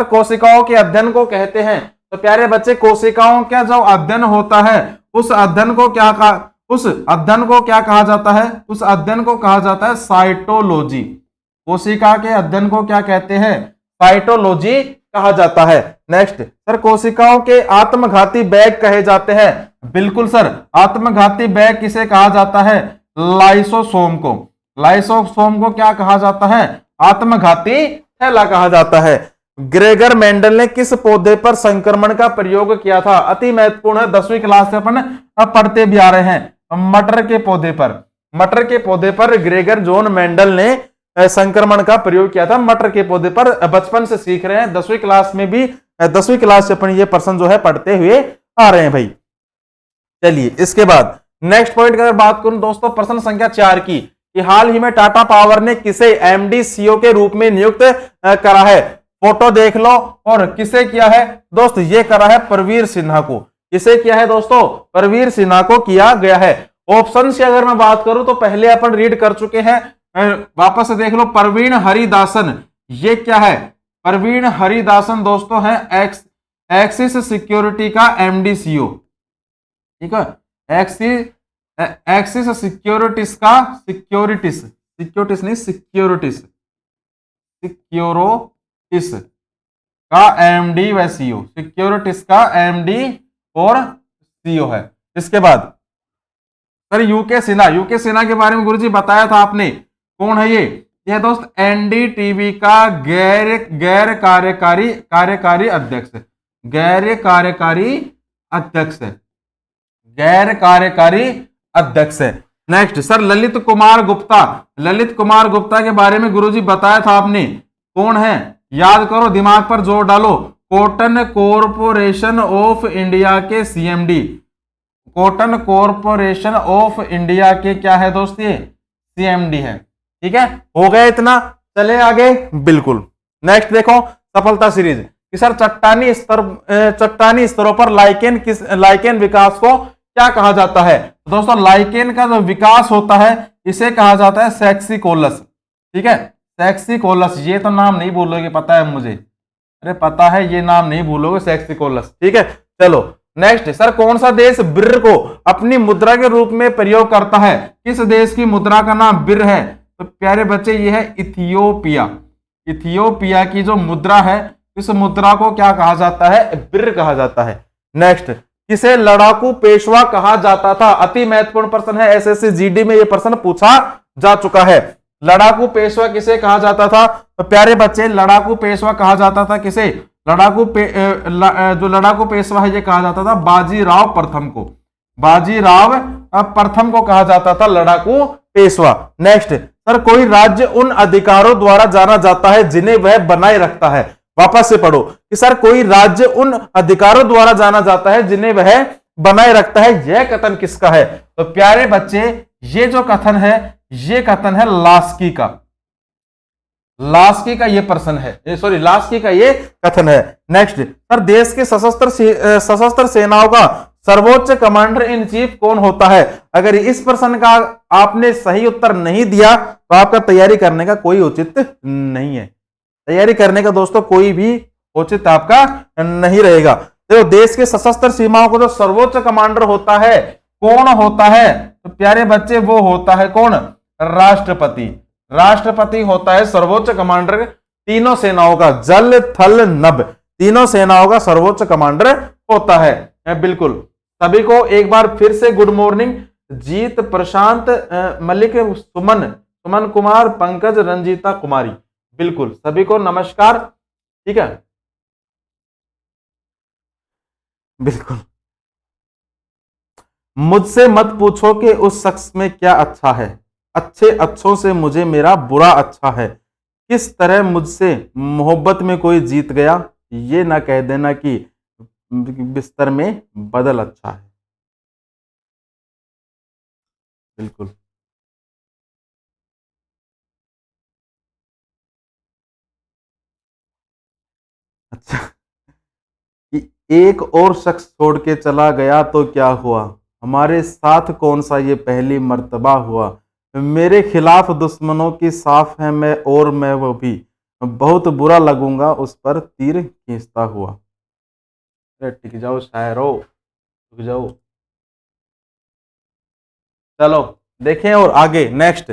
[SPEAKER 1] कोशिकाओं के अध्ययन को कहते हैं, तो प्यारे बच्चे कोशिकाओं का जो अध्ययन होता है उस अध्ययन को क्या कहा जाता है, उस अध्ययन को कहा जाता है साइटोलॉजी। कोशिका के अध्ययन को क्या कहते हैं, साइटोलॉजी कहा जाता है। नेक्स्ट सर कोशिकाओं के आत्मघाती बैग कहे जाते हैं, बिल्कुल सर, आत्मघाती बैग किसे कहा जाता है? लाइसोसोम को। लाइसोसोम को क्या कहा जाता है? आत्मघाती थैला कहा जाता है। ग्रेगर मेंडल ने किस पौधे पर संक्रमण का प्रयोग किया था? अति महत्वपूर्ण है, 10वीं क्लास से अपन अब पढ़ते भी आ रहे हैं। मटर के पौधे पर, मटर के पौधे पर ग्रेगर जॉन मेंडल ने संक्रमण का प्रयोग किया था। मटर के पौधे पर बचपन से सीख रहे हैं, 10वीं क्लास में भी, 10वीं क्लास से अपन ये प्रश्न जो है पढ़ते हुए आ रहे हैं भाई। चलिए इसके बाद नेक्स्ट पॉइंट की अगर बात करूं दोस्तों, प्रश्न संख्या 4 की, कि हाल ही में टाटा पावर ने किसे एमडी सीईओ के रूप में नियुक्त करा है? फोटो देख लो। और किसे किया है दोस्त? ये करा है परवीर सिन्हा को। किसे किया है दोस्तों? परवीर सिन्हा को किया गया है। ऑप्शन से अगर मैं बात करूं तो पहले अपन रीड कर चुके हैं, वापस से देख लो। प्रवीण हरिदासन, ये क्या है? प्रवीण हरिदासन दोस्तों है एक्सिस सिक्योरिटी का एमडी सीईओ, ठीक है। एक्सिस सिक्योरिटीज का, सिक्योरिटीज नहीं, सिक्योरिटीज का एमडी व सीईओ, सिक्योरिटीज का एमडी और सीईओ है। इसके बाद sir UK Sinha, UK Sinha के बारे में गुरुजी बताया था आपने, कौन है ये दोस्त एनडीटीवी का गैर कार्यकारी अध्यक्ष, गैर कार्यकारी अध्यक्ष है, गैर कार्यकारी अध्यक्ष है। नेक्स्ट सर ललित कुमार गुप्ता, ललित कुमार गुप्ता के बारे में गुरुजी बताया था आपने, कौन है? याद करो, दिमाग पर जोर डालो। कॉटन कॉरपोरेशन ऑफ इंडिया के CMD, cotton corporation of India के क्या है दोस्त? ये सीएमडी है। ठीक है, हो गया इतना, चले आगे। बिल्कुल नेक्स्ट देखो सफलता सीरीज कि सर चट्टानी स्तरों पर लाइकेन विकास को क्या कहा जाता है? दोस्तों लाइकेन का जो विकास होता है इसे कहा जाता है सेक्सिकोलस। ठीक है, सेक्सिकोलस, ये तो नाम नहीं भूलोगे, पता है मुझे, अरे पता है ये नाम नहीं भूलोगे, सेक्सिकोलस। ठीक है, चलो नेक्स्ट सर कौन सा देश बिर को अपनी मुद्रा के रूप में प्रयोग करता है? किस देश की मुद्रा का नाम बिर है? तो प्यारे बच्चे ये है इथियोपिया। इथियोपिया की जो मुद्रा है इस मुद्रा को क्या कहा जाता है? बिर कहा जाता है। नेक्स्ट किसे लड़ाकू पेशवा कहा जाता था? अति महत्वपूर्ण प्रश्न है, एसएससी जीडी में यह प्रश्न पूछा जा चुका है। लड़ाकू पेशवा किसे कहा जाता था? तो प्यारे बच्चे लड़ाकू पेशवा कहा जाता था किसे? जो लड़ाकू पेशवा है ये कहा जाता था बाजीराव प्रथम को, बाजीराव प्रथम को कहा जाता था लड़ाकू पेशवा। नेक्स्ट सर कोई राज्य उन अधिकारों द्वारा जाना जाता है जिन्हें वह बनाए रखता है। वापस से पढ़ो कि सर कोई राज्य उन अधिकारों द्वारा जाना जाता है जिन्हें वह बनाए रखता है, यह कथन किसका है? तो प्यारे बच्चे ये जो कथन है ये कथन है लास्की का, लास्की का ये प्रश्न है, सॉरी लास्की का ये कथन है। नेक्स्ट सर देश के सशस्त्र सेनाओं का सर्वोच्च कमांडर इन चीफ कौन होता है? अगर इस प्रश्न का आपने सही उत्तर नहीं दिया तो आपका तैयारी करने का कोई औचित्य नहीं है, तैयारी करने का दोस्तों कोई भी औचित्य आपका नहीं रहेगा। देखो देश के सशस्त्र सीमाओं को जो सर्वोच्च कमांडर होता है कौन होता है? तो प्यारे बच्चे वो होता है कौन? राष्ट्रपति। राष्ट्रपति होता है सर्वोच्च कमांडर तीनों सेनाओं का, जल थल नभ तीनों सेनाओं का सर्वोच्च कमांडर होता है। बिल्कुल सभी को एक बार फिर से गुड मॉर्निंग। जीत, प्रशांत, मलिक, सुमन कुमार, पंकज, रंजीता कुमारी, बिल्कुल सभी को नमस्कार। ठीक है, बिल्कुल मुझसे मत पूछो कि उस शख्स में क्या अच्छा है, अच्छे अच्छों से मुझे मेरा बुरा अच्छा है। किस तरह मुझसे मोहब्बत में कोई जीत गया, ये ना कह देना कि बिस्तर में बदल अच्छा है। बिल्कुल अच्छा कि एक और शख्स छोड़ के चला गया तो क्या हुआ, हमारे साथ कौन सा ये पहली मर्तबा हुआ। मेरे खिलाफ दुश्मनों की साफ है मैं और मैं वो भी, बहुत बुरा लगूंगा उस पर तीर खींचता हुआ। अरे टिक जाओ शायरो, रुक जाओ। चलो देखें और आगे नेक्स्ट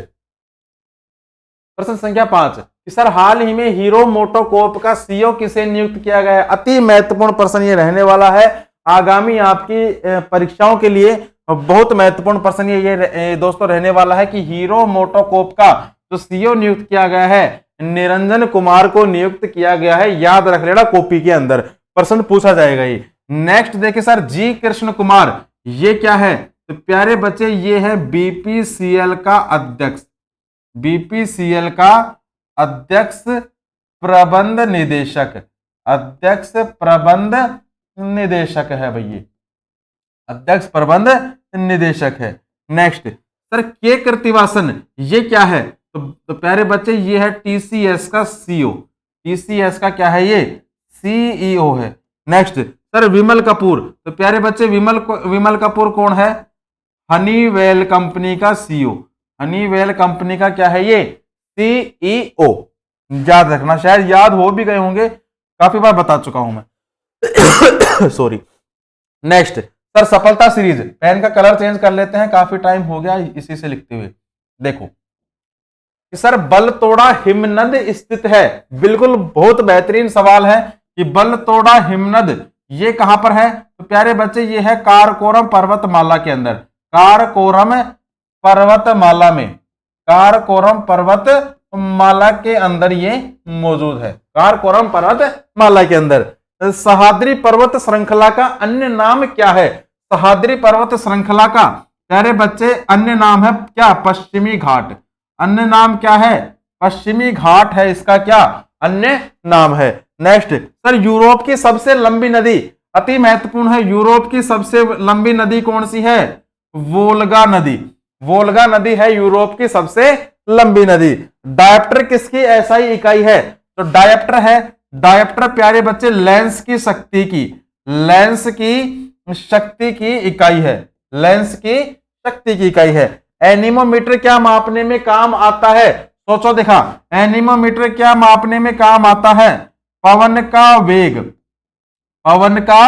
[SPEAKER 1] प्रश्न संख्या 5 कि सर हाल ही में हीरो मोटोकॉर्प का सीईओ किसे नियुक्त किया गया है? अति महत्वपूर्ण प्रश्न ये रहने वाला है, आगामी आपकी परीक्षाओं के लिए बहुत महत्वपूर्ण प्रश्न ये दोस्तों रहने वाला है कि हीरो मोटोकॉर्प का जो सीईओ नियुक्त किया गया है, निरंजन कुमार को नियुक्त किया गया है। याद रख लेना, कॉपी के अंदर प्रश्न पूछा जाएगा ये। नेक्स्ट देखिए सर, जी कृष्ण कुमार, ये क्या है? तो प्यारे बच्चे ये है बीपीसीएल का अध्यक्ष, बीपीसीएल का अध्यक्ष प्रबंध निदेशक, अध्यक्ष प्रबंध निदेशक है भैया, अध्यक्ष प्रबंध निदेशक है। नेक्स्ट सर, के कृतिवासन, ये क्या है? तो प्यारे बच्चे ये है टीसीएस का सीईओ, टीसीएस का क्या है? ये सीईओ है। नेक्स्ट सर, विमल कपूर, तो प्यारे बच्चे विमल कपूर कौन है? हनीवेल कंपनी का सीईओ, हनीवेल कंपनी का क्या है? ये सीईओ। याद रखना, शायद याद हो भी गए होंगे, काफी बार बता चुका हूं मैं सॉरी। नेक्स्ट सर, सफलता सीरीज, पेन का कलर चेंज कर लेते हैं, काफी टाइम हो गया इसी से लिखते हुए। देखो सर, बलतोड़ा हिमनद स्थित है, बिल्कुल बहुत बेहतरीन सवाल है कि बलतोड़ा हिमनद ये कहां पर है? तो प्यारे बच्चे ये है काराकोरम पर्वतमाला के अंदर, काराकोरम पर्वतमाला में, काराकोरम पर्वतमाला के अंदर ये मौजूद है, काराकोरम पर्वतमाला के अंदर। सह्याद्री पर्वत श्रृंखला का अन्य नाम क्या है? सह्याद्री पर्वत श्रृंखला का प्यारे बच्चे अन्य नाम है क्या? पश्चिमी घाट। अन्य नाम क्या है? पश्चिमी घाट है इसका क्या अन्य नाम है। नेक्स्ट सर, यूरोप की सबसे लंबी नदी, अति महत्वपूर्ण है, यूरोप की सबसे लंबी नदी कौन सी है? वोल्गा नदी, वोल्गा नदी है यूरोप की सबसे लंबी नदी। डायप्टर किसकी एसआई इकाई है? तो डायप्टर है, डायप्टर प्यारे बच्चे लेंस की शक्ति की, लेंस की शक्ति की इकाई है, लेंस की शक्ति की इकाई है। एनीमोमीटर क्या मापने में काम आता है? सोचो देखा, एनीमोमीटर क्या मापने में काम आता है? पवन का वेग, पवन का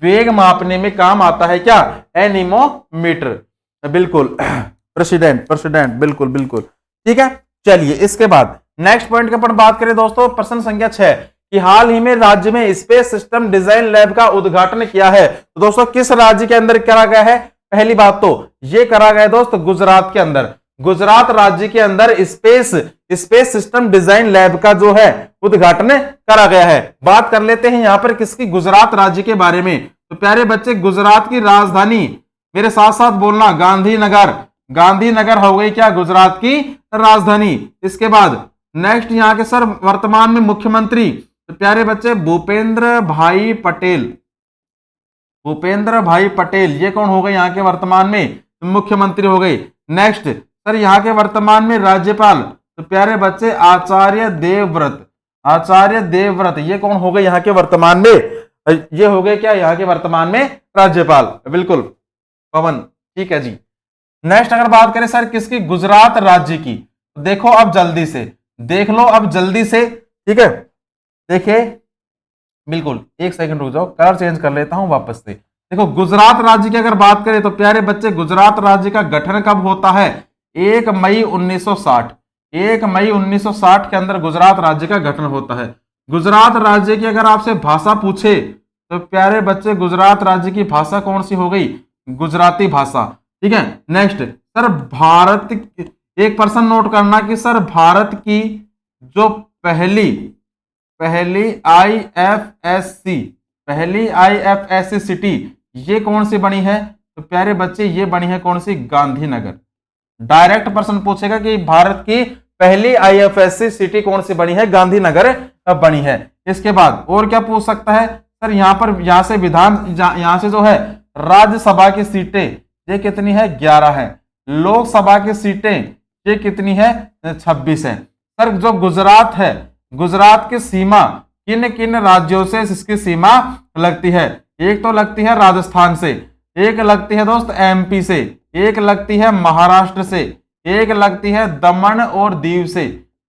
[SPEAKER 1] वेग मापने में काम आता है क्या? एनीमोमीटर, बिल्कुल प्रेसिडेंट, प्रेसिडेंट, बिल्कुल बिल्कुल ठीक है। चलिए इसके बाद नेक्स्ट पॉइंट के ऊपर बात करें दोस्तों, प्रश्न संख्या 6 कि हाल ही में राज्य में स्पेस सिस्टम डिजाइन लैब का उद्घाटन किया है। तो दोस्तों किस राज्य के अंदर करा गया है? पहली बात तो ये करा गया दोस्त गुजरात के अंदर, गुजरात राज्य के अंदर स्पेस सिस्टम डिजाइन लैब का जो है उद्घाटन करा गया है। बात कर लेते हैं यहां पर किसकी? गुजरात राज्य के बारे में। तो प्यारे बच्चे गुजरात की राजधानी, मेरे साथ साथ बोलना, गांधीनगर, गांधीनगर हो गई क्या गुजरात की राजधानी। इसके बाद नेक्स्ट यहाँ के सर वर्तमान में मुख्यमंत्री, तो प्यारे बच्चे भूपेंद्र भाई पटेल, भूपेंद्र भाई पटेल ये कौन हो गए यहाँ के वर्तमान में मुख्यमंत्री हो गए। नेक्स्ट सर यहाँ के वर्तमान में राज्यपाल, तो प्यारे बच्चे आचार्य देवव्रत, आचार्य देवव्रत ये कौन हो गए यहाँ के वर्तमान में? ये हो गए क्या यहाँ के वर्तमान में राज्यपाल, बिल्कुल पवन, ठीक है जी। नेक्स्ट अगर बात करें सर किसकी? गुजरात राज्य की। देखो अब जल्दी से देख लो, अब जल्दी से, ठीक है। देखिए बिल्कुल, एक सेकंड रुक जाओ, कलर चेंज कर लेता हूं वापस से। देखो गुजरात राज्य की अगर बात करें तो प्यारे बच्चे गुजरात राज्य का गठन कब होता है? 1 मई 1960, 1 मई 1960 के अंदर गुजरात राज्य का गठन होता है। गुजरात राज्य की अगर आपसे भाषा पूछे तो प्यारे बच्चे गुजरात राज्य की भाषा कौन सी हो गई? गुजराती भाषा, ठीक है। नेक्स्ट सर भारत, एक पर्सन नोट करना कि सर भारत की जो पहली आईएफएससी सिटी ये कौन सी बनी है? तो प्यारे बच्चे ये बनी है कौन सी? गांधीनगर। डायरेक्ट पर्सन पूछेगा कि भारत की पहली आईएफएससी सिटी कौन सी बनी है? गांधीनगर बनी है। इसके बाद और क्या पूछ सकता है सर? यहाँ पर यहाँ से यहाँ से जो है राज्यसभा की सीटें ये कितनी है? 11 है। लोकसभा की सीटें ये कितनी है? 26 है। सर जो गुजरात है, गुजरात की सीमा किन किन राज्यों से इसकी सीमा लगती है? एक तो लगती है राजस्थान से, एक लगती है दोस्त एमपी से, एक लगती है महाराष्ट्र से, एक लगती है दमन और दीव से,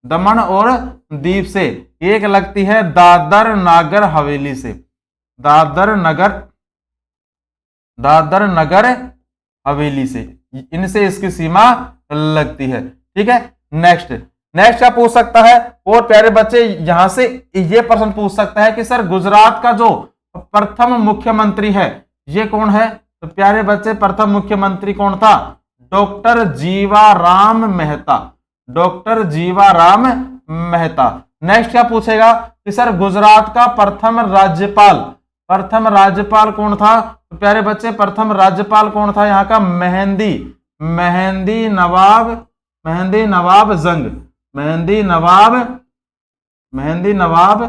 [SPEAKER 1] दमन और दीव से, एक लगती है दादर नागर हवेली से, दादर नगर हवेली से, इनसे इसकी सीमा लगती है, ठीक है। नेक्स्ट क्या पूछ सकता है? और प्यारे बच्चे यहां से ये प्रश्न पूछ सकता है कि सर गुजरात का जो प्रथम मुख्यमंत्री है, ये कौन है? तो प्यारे बच्चे प्रथम मुख्यमंत्री कौन था? Doctor Jivaram Mehta, doctor Jivaram Mehta. Next क्या पूछेगा कि सर गुजरात का प्रथम राज्यपाल, प्रथम राज्यपाल कौन था? तो प्यारे बच्चे प्रथम राज्यपाल कौन था यहाँ का? मेहंदी नवाब जंग, मेहंदी नवाब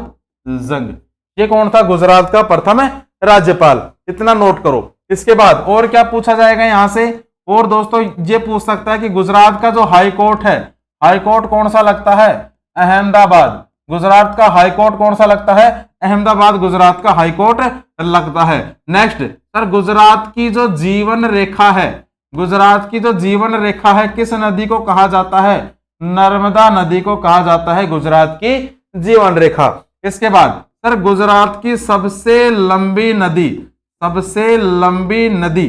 [SPEAKER 1] जंग, ये कौन था गुजरात का प्रथम राज्यपाल? इतना नोट करो। इसके बाद और क्या पूछा जाएगा यहां से? और दोस्तों ये पूछ सकता है कि गुजरात का जो हाई कोर्ट है, हाई कोर्ट कौन सा लगता है? अहमदाबाद। गुजरात का हाई कोर्ट कौन सा लगता है? अहमदाबाद गुजरात का हाई कोर्ट लगता है। नेक्स्ट सर गुजरात की जो जीवन रेखा है, गुजरात की जो जीवन रेखा है किस नदी को कहा जाता है? नर्मदा नदी को कहा जाता है गुजरात की जीवन रेखा। इसके बाद सर गुजरात की सबसे लंबी नदी, सबसे लंबी नदी,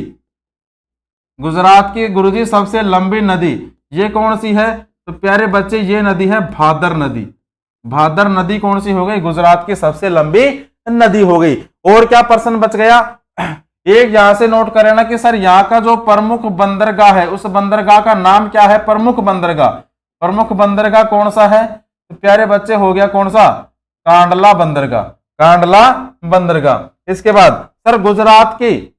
[SPEAKER 1] गुजरात की गुरुजी सबसे लंबी नदी ये कौन सी है? तो प्यारे बच्चे ये नदी है भादर नदी। भादर नदी कौन सी हो गई? गुजरात की सबसे लंबी नदी हो गई। और क्या प्रश्न बच गया? एक यहां से नोट कर लेना कि सर यहाँ का जो प्रमुख बंदरगाह है उस बंदरगाह का नाम क्या है? प्रमुख बंदरगाह, प्रमुख बंदरगाह कौन सा है? तो प्यारे बच्चे हो गया कौन सा? कांडला बंदरगाह, कांडला बंदरगाह। इसके बाद सर गुजरात की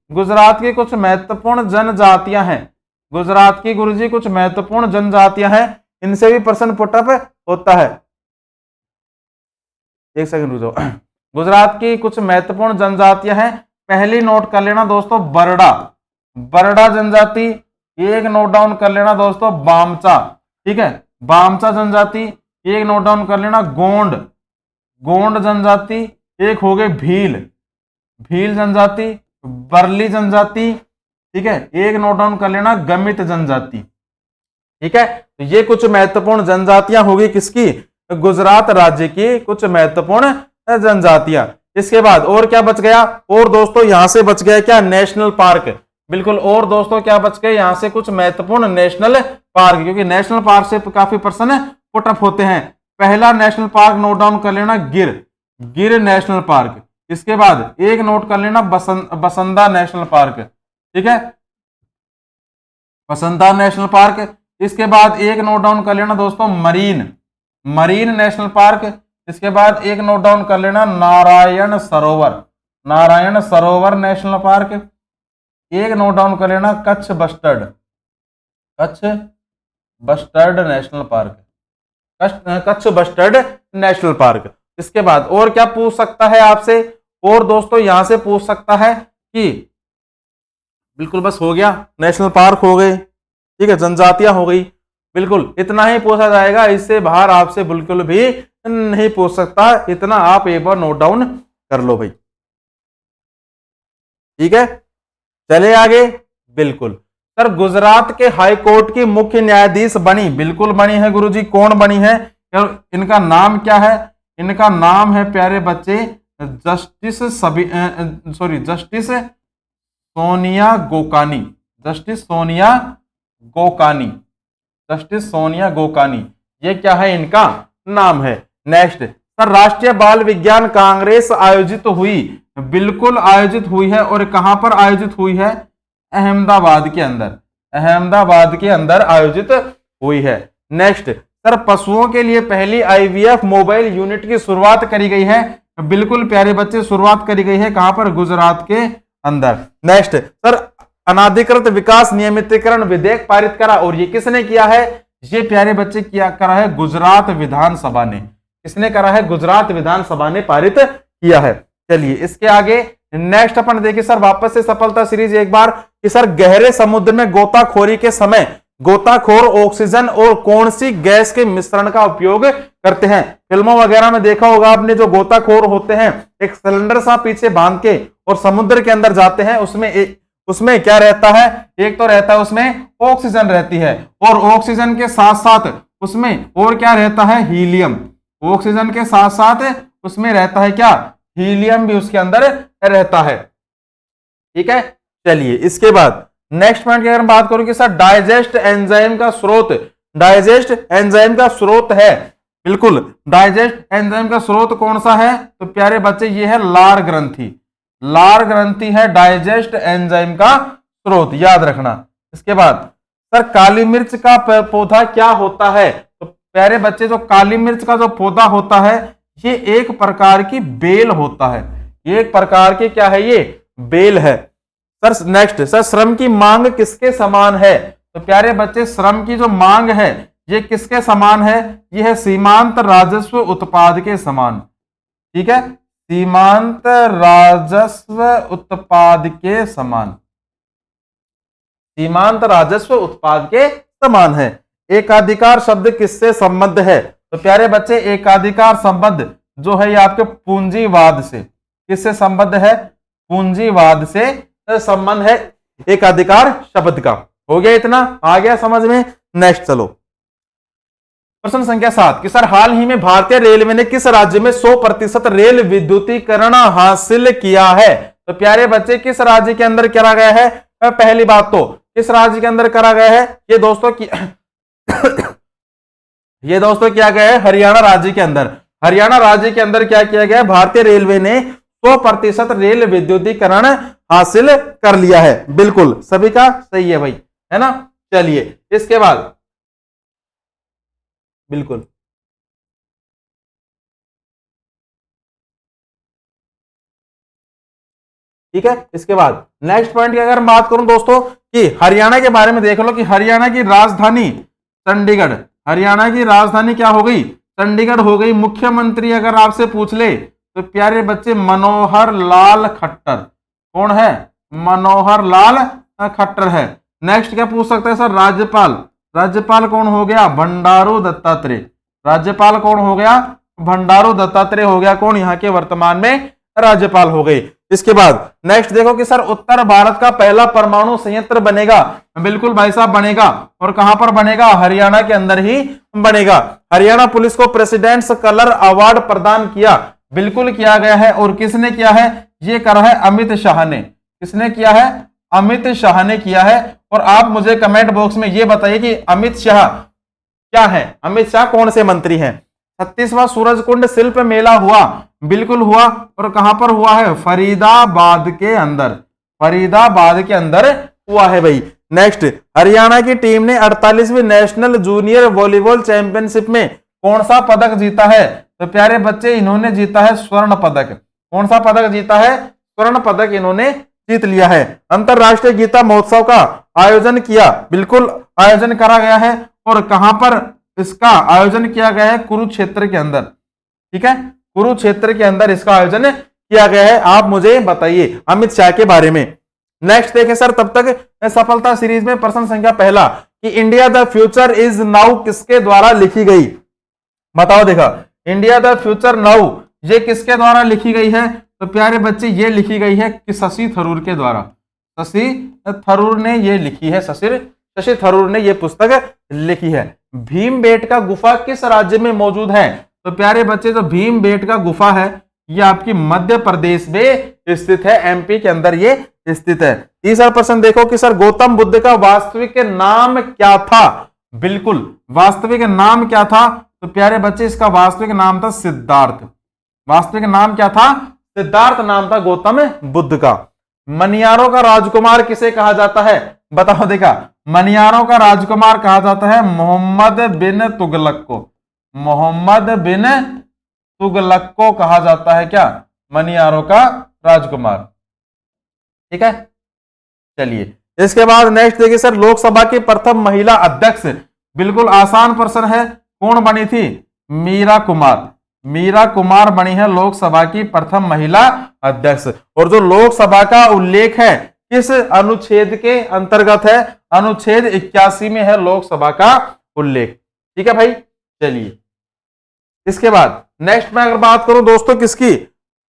[SPEAKER 1] कुछ महत्वपूर्ण जनजातियां हैं, गुजरात की गुरुजी कुछ महत्वपूर्ण जनजातियां हैं, इनसे भी प्रश्न पुटअप होता है। एक सेकंड रुको। गुजरात की कुछ महत्वपूर्ण जनजातियां हैं, पहली नोट कर लेना दोस्तों बरड़ा, बरड़ा जनजाति। एक नोट डाउन कर लेना दोस्तों बामचा, ठीक है, बामचा जनजाति। एक नोट डाउन कर लेना गोंड, गोंड जनजाति। एक हो गए भील, भील जनजाति, बरली जनजाति, ठीक है। एक नोट डाउन कर लेना गमित जनजाति, ठीक है। तो ये कुछ महत्वपूर्ण जनजातियां होगी किसकी? गुजरात राज्य की कुछ महत्वपूर्ण जनजातियां। इसके बाद और क्या बच गया? और दोस्तों यहां से बच गया क्या? नेशनल पार्क, बिल्कुल। और दोस्तों क्या बच गए? यहां से कुछ महत्वपूर्ण नेशनल पार्क, क्योंकि नेशनल पार्क से काफी प्रश्न पुटअप होते हैं। पहला नेशनल पार्क नोट डाउन कर लेना गिर, गिर नेशनल पार्क। इसके बाद एक नोट कर लेना बसंदा नेशनल पार्क, ठीक है, बसंता नेशनल पार्क। इसके बाद एक नोट डाउन कर लेना दोस्तों मरीन, मरीन नेशनल पार्क। इसके बाद एक नोट डाउन कर लेना नारायण सरोवर, नारायण सरोवर नेशनल पार्क। एक नोट डाउन कर लेना Kutch bustard, Kutch bustard national park, Kutch bustard national park. इसके बाद और क्या पूछ सकता है आपसे? और दोस्तों यहां से पूछ सकता है कि बिल्कुल बस हो गया, नेशनल पार्क हो गए, ठीक है, जनजातियां हो गई, बिल्कुल इतना ही पूछा जाएगा। इससे बाहर आपसे बिल्कुल भी नहीं पूछ सकता। इतना आप एक बार नोट डाउन कर लो भाई, ठीक है। चले आगे। बिल्कुल सर गुजरात के हाई कोर्ट की मुख्य न्यायाधीश बनी, बिल्कुल बनी है गुरुजी। कौन बनी है? इनका नाम क्या है? इनका नाम है प्यारे बच्चे justice justice Sonia Gokani, justice Sonia Gokani, justice Sonia Gokani, ये क्या है? इनका नाम है। नेक्स्ट सर राष्ट्रीय बाल विज्ञान कांग्रेस आयोजित हुई, बिल्कुल आयोजित हुई है। और कहां पर आयोजित हुई है? अहमदाबाद के अंदर, अहमदाबाद के अंदर आयोजित हुई है। नेक्स्ट सर पशुओं के लिए पहली आईवीएफ मोबाइल यूनिट की शुरुआत करी गई है, बिल्कुल प्यारे बच्चे शुरुआत करी गई है कहां पर? गुजरात के अंदर। नेक्स्ट सर अनाधिकृत विकास नियमितीकरण विधेयक पारित करा, और ये किसने किया है? ये प्यारे बच्चे किया करा है गुजरात विधानसभा ने। किसने करा है? गुजरात विधानसभा ने पारित किया है। चलिए इसके आगे नेक्स्ट अपन देखिए सर वापस से सफलता सीरीज एक बार कि सर गहरे समुद्र में गोताखोरी के समय गोताखोर ऑक्सीजन और कौन सी गैस के मिश्रण का उपयोग करते हैं? फिल्मों वगैरह में देखा होगा आपने, जो गोताखोर होते हैं एक सिलेंडर सा पीछे बांध के और समुद्र के अंदर जाते हैं। उसमें क्या रहता है? एक तो रहता है उसमें ऑक्सीजन रहती है, और ऑक्सीजन के साथ साथ उसमें और क्या रहता है? हीलियम। ऑक्सीजन के साथ साथ उसमें रहता है क्या? हीलियम भी उसके अंदर रहता है, ठीक है। चलिए इसके बाद नेक्स्ट पॉइंट की अगर बात करूं कि सर डाइजेस्ट एंजाइम का स्रोत, डाइजेस्ट एंजाइम का स्रोत है, बिल्कुल डाइजेस्ट एंजाइम का स्रोत कौन सा है? तो प्यारे बच्चे ये है लार ग्रंथि, लार ग्रंथि है डाइजेस्ट एंजाइम का स्रोत, याद रखना। इसके बाद सर काली मिर्च का पौधा क्या होता है? तो प्यारे बच्चे जो काली मिर्च का जो पौधा होता है ये एक प्रकार की बेल होता है, ये एक प्रकार की क्या है, ये बेल है। सर नेक्स्ट, सर श्रम की मांग किसके समान है? तो प्यारे बच्चे श्रम की जो मांग है ये किसके समान है? ये है सीमांत राजस्व उत्पाद के समान, ठीक है, सीमांत राजस्व उत्पाद के समान, सीमांत राजस्व उत्पाद के समान है। एकाधिकार शब्द किससे संबद्ध है? तो प्यारे बच्चे एकाधिकार संबंध जो है ये आपके पूंजीवाद से, किससे संबद्ध है? पूंजीवाद से संबंध है एकाधिकार शब्द का। हो गया, इतना आ गया समझ में। नेक्स्ट चलो, प्रश्न संख्या 7 कि सर हाल ही में भारतीय रेलवे ने किस राज्य में 100% रेल विद्युतीकरण हासिल किया है? तो प्यारे बच्चे किस राज्य के अंदर करा गया है? पहली बात तो किस राज्य के अंदर करा गया है? ये दोस्तों की ये दोस्तों किया गया है हरियाणा राज्य के अंदर। हरियाणा राज्य के अंदर क्या किया गया है? भारतीय रेलवे ने 100% रेल विद्युतीकरण हासिल कर लिया है। बिल्कुल सभी का सही है भाई, है ना। चलिए इसके बाद बिल्कुल ठीक है। इसके बाद नेक्स्ट पॉइंट की अगर बात करूं दोस्तों कि हरियाणा के बारे में देख लो कि हरियाणा की राजधानी चंडीगढ़, हरियाणा की राजधानी क्या हो गई? चंडीगढ़ हो गई। मुख्यमंत्री अगर आपसे पूछ ले तो प्यारे बच्चे मनोहर लाल खट्टर, कौन है? मनोहर लाल खट्टर है। नेक्स्ट क्या पूछ सकते हैं सर? राज्यपाल, राज्यपाल कौन हो गया? बंडारू दत्तात्रेय। राज्यपाल कौन हो गया? बंडारू दत्तात्रेय हो गया। कौन? यहाँ के वर्तमान में राज्यपाल हो गए। इसके बाद नेक्स्ट देखो कि सर उत्तर भारत का पहला परमाणु संयंत्र बनेगा। बिल्कुल भाई साहब बनेगा। और कहां पर बनेगा? हरियाणा के अंदर ही बनेगा। हरियाणा पुलिस को प्रेसिडेंट्स कलर अवार्ड प्रदान किया, बिल्कुल किया गया है। और किसने किया है? ये करा है अमित शाह ने। किसने किया है? अमित शाह ने किया है। और आप मुझे कमेंट बॉक्स में ये बताइए कि अमित शाह क्या है? अमित शाह कौन से मंत्री हैं? 36वां सूरजकुंड शिल्प मेला हुआ, बिल्कुल हुआ। और कहां पर हुआ है? फरीदाबाद के अंदर, फरीदाबाद के अंदर हुआ है भाई। नेक्स्ट, हरियाणा की टीम ने 48वीं नेशनल जूनियर वॉलीबॉल चैंपियनशिप में कौन सा पदक जीता है? तो प्यारे बच्चे इन्होंने जीता है स्वर्ण पदक। कौन सा पदक जीता है? स्वर्ण पदक इन्होंने जीत लिया है। अंतरराष्ट्रीय गीता महोत्सव का आयोजन किया, बिल्कुल आयोजन करा गया है। और कहां पर इसका आयोजन किया गया है? कुरुक्षेत्र के अंदर, ठीक है, कुरुक्षेत्र के अंदर इसका आयोजन किया गया है। आप मुझे बताइए अमित शाह के बारे में। नेक्स्ट देखें सर, तब तक सफलता सीरीज में प्रश्न संख्या पहला कि India the future is now किसके द्वारा लिखी गई? बताओ देखा, इंडिया द फ्यूचर नाउ ये किसके द्वारा लिखी गई है? तो प्यारे बच्चे ये लिखी गई है कि शशि थरूर के द्वारा। शशि थरूर ने ये लिखी है, शशि थरूर ने ये पुस्तक लिखी है। भीमबेटका गुफा किस राज्य में मौजूद है? तो प्यारे बच्चे जो भीमबेटका गुफा है ये आपकी मध्य प्रदेश में स्थित है, एमपी के अंदर ये स्थित है। तीसरा प्रश्न देखो कि सर गौतम बुद्ध का वास्तविक नाम क्या था? बिल्कुल वास्तविक नाम क्या था? तो प्यारे बच्चे इसका वास्तविक नाम था सिद्धार्थ। वास्तविक नाम क्या था? सिद्धार्थ नाम था गौतम बुद्ध का। मनियारों का राजकुमार किसे कहा जाता है? बताओ देखा, मनियारों का राजकुमार कहा जाता है मोहम्मद बिन तुगलक को। मोहम्मद बिन तुगलक को कहा जाता है क्या? मनियारों का राजकुमार, ठीक है। चलिए इसके बाद नेक्स्ट देखिए सर, लोकसभा की प्रथम महिला अध्यक्ष, बिल्कुल आसान प्रश्न है, कौन बनी थी? मीरा कुमार। मीरा कुमार बनी है लोकसभा की प्रथम महिला अध्यक्ष। और जो लोकसभा का उल्लेख है किस अनुच्छेद के अंतर्गत है? अनुच्छेद 81 में है लोकसभा का उल्लेख, ठीक है भाई। चलिए इसके बाद नेक्स्ट में अगर बात करूं दोस्तों किसकी,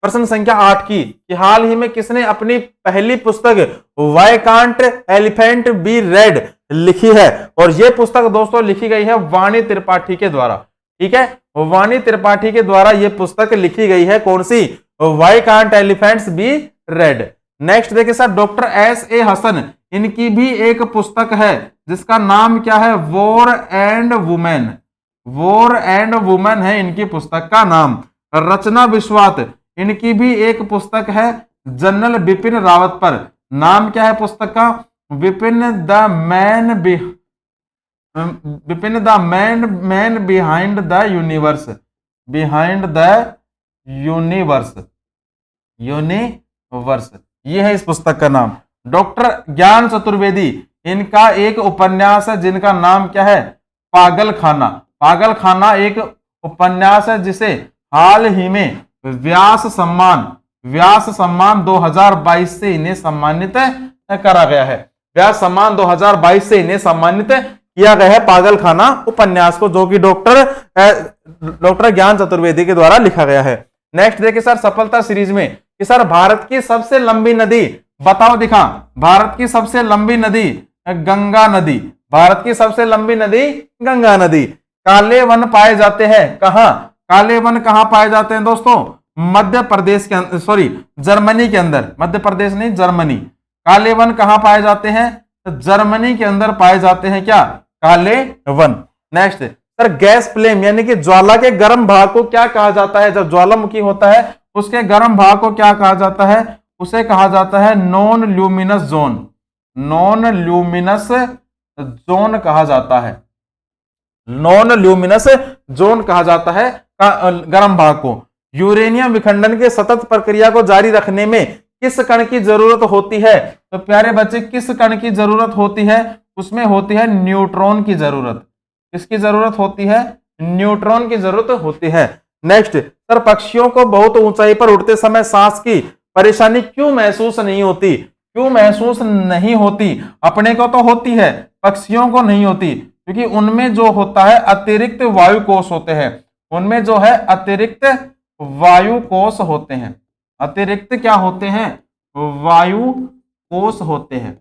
[SPEAKER 1] प्रश्न संख्या 8 की, कि हाल ही में किसने अपनी पहली पुस्तक why can't elephant be red लिखी है? और यह पुस्तक दोस्तों लिखी गई है वाणी त्रिपाठी के द्वारा, ठीक है। वाणी त्रिपाठी के द्वारा यह पुस्तक लिखी गई है, कौन सी? Why can't elephants be red. Next देखिए सर, डॉक्टर S.A. हसन, इनकी भी एक पुस्तक है जिसका नाम क्या है? War and women. War and women है इनकी पुस्तक का नाम। रचना बिस्वात, इनकी भी एक पुस्तक है जनरल बिपिन रावत पर। नाम क्या है पुस्तक का? Vipin the man Vipin the man behind the universe. Behind the universe. Universe, ये है इस पुस्तक का नाम। डॉक्टर ज्ञान चतुर्वेदी, इनका एक उपन्यास है जिनका नाम क्या है? पागल खाना। पागल खाना एक उपन्यास है जिसे हाल ही में व्यास सम्मान 2022 से इन्हें सम्मानित करा गया है। व्यास सम्मान 2022 से इन्हें सम्मानित किया गया है पागल खाना उपन्यास को, जो कि डॉक्टर ज्ञान चतुर्वेदी के द्वारा लिखा गया है। नेक्स्ट देखिए सर, सफलता सीरीज में कि सर भारत की सबसे लंबी नदी बताओ, दिखा। भारत की सबसे लंबी नदी गंगा नदी। भारत की सबसे लंबी नदी गंगा नदी। काले वन पाए जाते हैं कहां? काले वन कहां पाए जाते हैं दोस्तों? मध्य प्रदेश के अंदर, सॉरी जर्मनी के अंदर, मध्य प्रदेश नहीं जर्मनी। काले वन कहां पाए जाते हैं? तो जर्मनी के अंदर पाए जाते हैं क्या? काले one. Next sir, gas flame यानी कि ज्वाला के गर्म भाग को क्या कहा जाता है? जब ज्वालामुखी होता है उसके गर्म भाग को क्या कहा जाता है? उसे कहा जाता है non luminous zone. Non luminous zone कहा जाता है। नॉन ल्यूमिनस जोन कहा जाता है गर्म भाग को। यूरेनियम विखंडन के सतत प्रक्रिया को जारी रखने में किस कण की जरूरत होती है? तो प्यारे बच्चे, किस कण की जरूरत होती है? उसमें होती है न्यूट्रॉन की जरूरत। किसकी जरूरत होती है? न्यूट्रॉन की जरूरत होती है। नेक्स्ट सर, पक्षियों को बहुत ऊंचाई पर उड़ते समय सांस की परेशानी क्यों महसूस नहीं होती? क्यों महसूस नहीं होती? अपने को तो होती है, पक्षियों को नहीं होती, क्योंकि उनमें जो होता है अतिरिक्त वायु कोष होते हैं। उनमें जो है अतिरिक्त वायु कोष होते हैं। अतिरिक्त क्या होते हैं? वायु कोष होते हैं।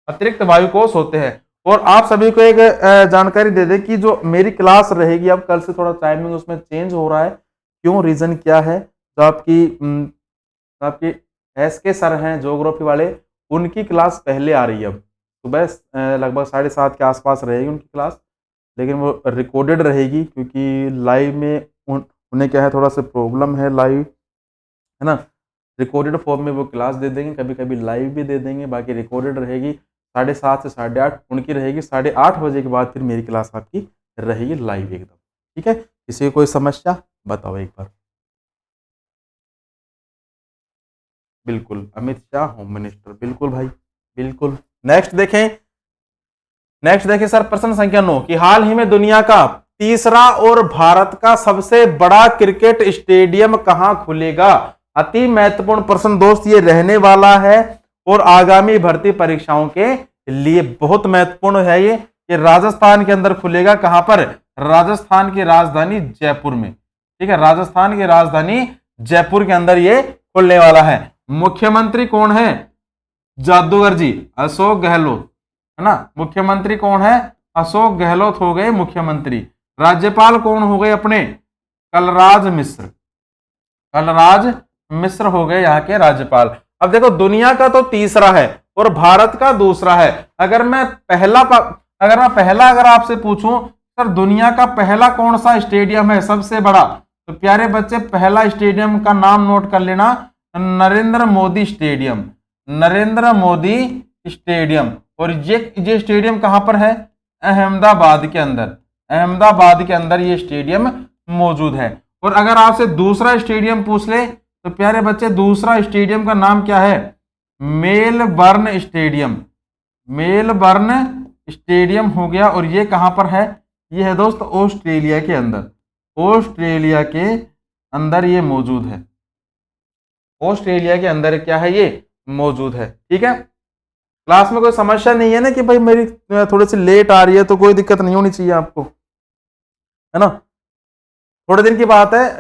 [SPEAKER 1] अतिरिक्त वायु कोष होते हैं। और आप सभी को एक जानकारी दे दें कि जो मेरी क्लास रहेगी अब कल से थोड़ा टाइमिंग उसमें चेंज हो रहा है। क्यों, रीजन क्या है? तो आपकी SK सर हैं ज्योग्राफी वाले, उनकी क्लास पहले आ रही है। अब सुबह लगभग 7:30 के आसपास रहेगी उनकी क्लास, लेकिन वो रिकॉर्डेड रहेगी क्योंकि लाइव में उन्हें क्या है, थोड़ा सा प्रॉब्लम है लाइव, है ना। रिकॉर्डेड फॉर्म में वो क्लास दे देंगे, कभी कभी लाइव भी दे देंगे, बाकी रिकॉर्डेड रहेगी। 7:30 से 8:30 उनकी रहेगी, 8:30 बजे के बाद फिर मेरी क्लास आपकी रहेगी लाइव एकदम। ठीक है, किसी को कोई समस्या बताओ एक बार। बिल्कुल, अमित शाह होम मिनिस्टर, बिल्कुल भाई बिल्कुल। नेक्स्ट देखें सर, प्रश्न संख्या 9 कि हाल ही में दुनिया का तीसरा और भारत का सबसे बड़ा क्रिकेट स्टेडियम कहां खुलेगा? अति महत्वपूर्ण प्रश्न दोस्त ये रहने वाला है और आगामी भर्ती परीक्षाओं के लिए बहुत महत्वपूर्ण है ये राजस्थान के अंदर खुलेगा। कहां पर? राजस्थान की राजधानी जयपुर में। ठीक है, राजस्थान की राजधानी जयपुर के अंदर ये खुलने वाला है। मुख्यमंत्री कौन है? जादूगर जी, अशोक गहलोत, है ना। मुख्यमंत्री कौन है? अशोक गहलोत हो गए मुख्यमंत्री। राज्यपाल कौन हो गए अपने? कलराज मिश्र। कलराज मिश्र हो गए यहाँ के राज्यपाल। अब देखो, दुनिया का तो तीसरा है और भारत का दूसरा है। अगर मैं पहला अगर आपसे पूछूं सर दुनिया का पहला कौन सा स्टेडियम है सबसे बड़ा, तो प्यारे बच्चे पहला स्टेडियम का नाम नोट कर लेना, नरेंद्र मोदी स्टेडियम। नरेंद्र मोदी स्टेडियम। और ये स्टेडियम कहां पर है? अहमदाबाद के अंदर। अहमदाबाद के अंदर ये स्टेडियम मौजूद है। और अगर आपसे दूसरा स्टेडियम पूछ ले तो प्यारे बच्चे दूसरा स्टेडियम का नाम क्या है? Melbourne stadium. मेलबर्न स्टेडियम हो गया। और ये कहां पर है? ये है दोस्त ऑस्ट्रेलिया के अंदर। ऑस्ट्रेलिया के अंदर ये मौजूद है। ऑस्ट्रेलिया के अंदर क्या है? ये मौजूद है। ठीक है, क्लास में कोई समस्या नहीं है ना कि भाई मेरी थोड़ी सी लेट आ रही है, तो कोई दिक्कत नहीं होनी चाहिए आपको, है ना। थोड़े दिन की बात है,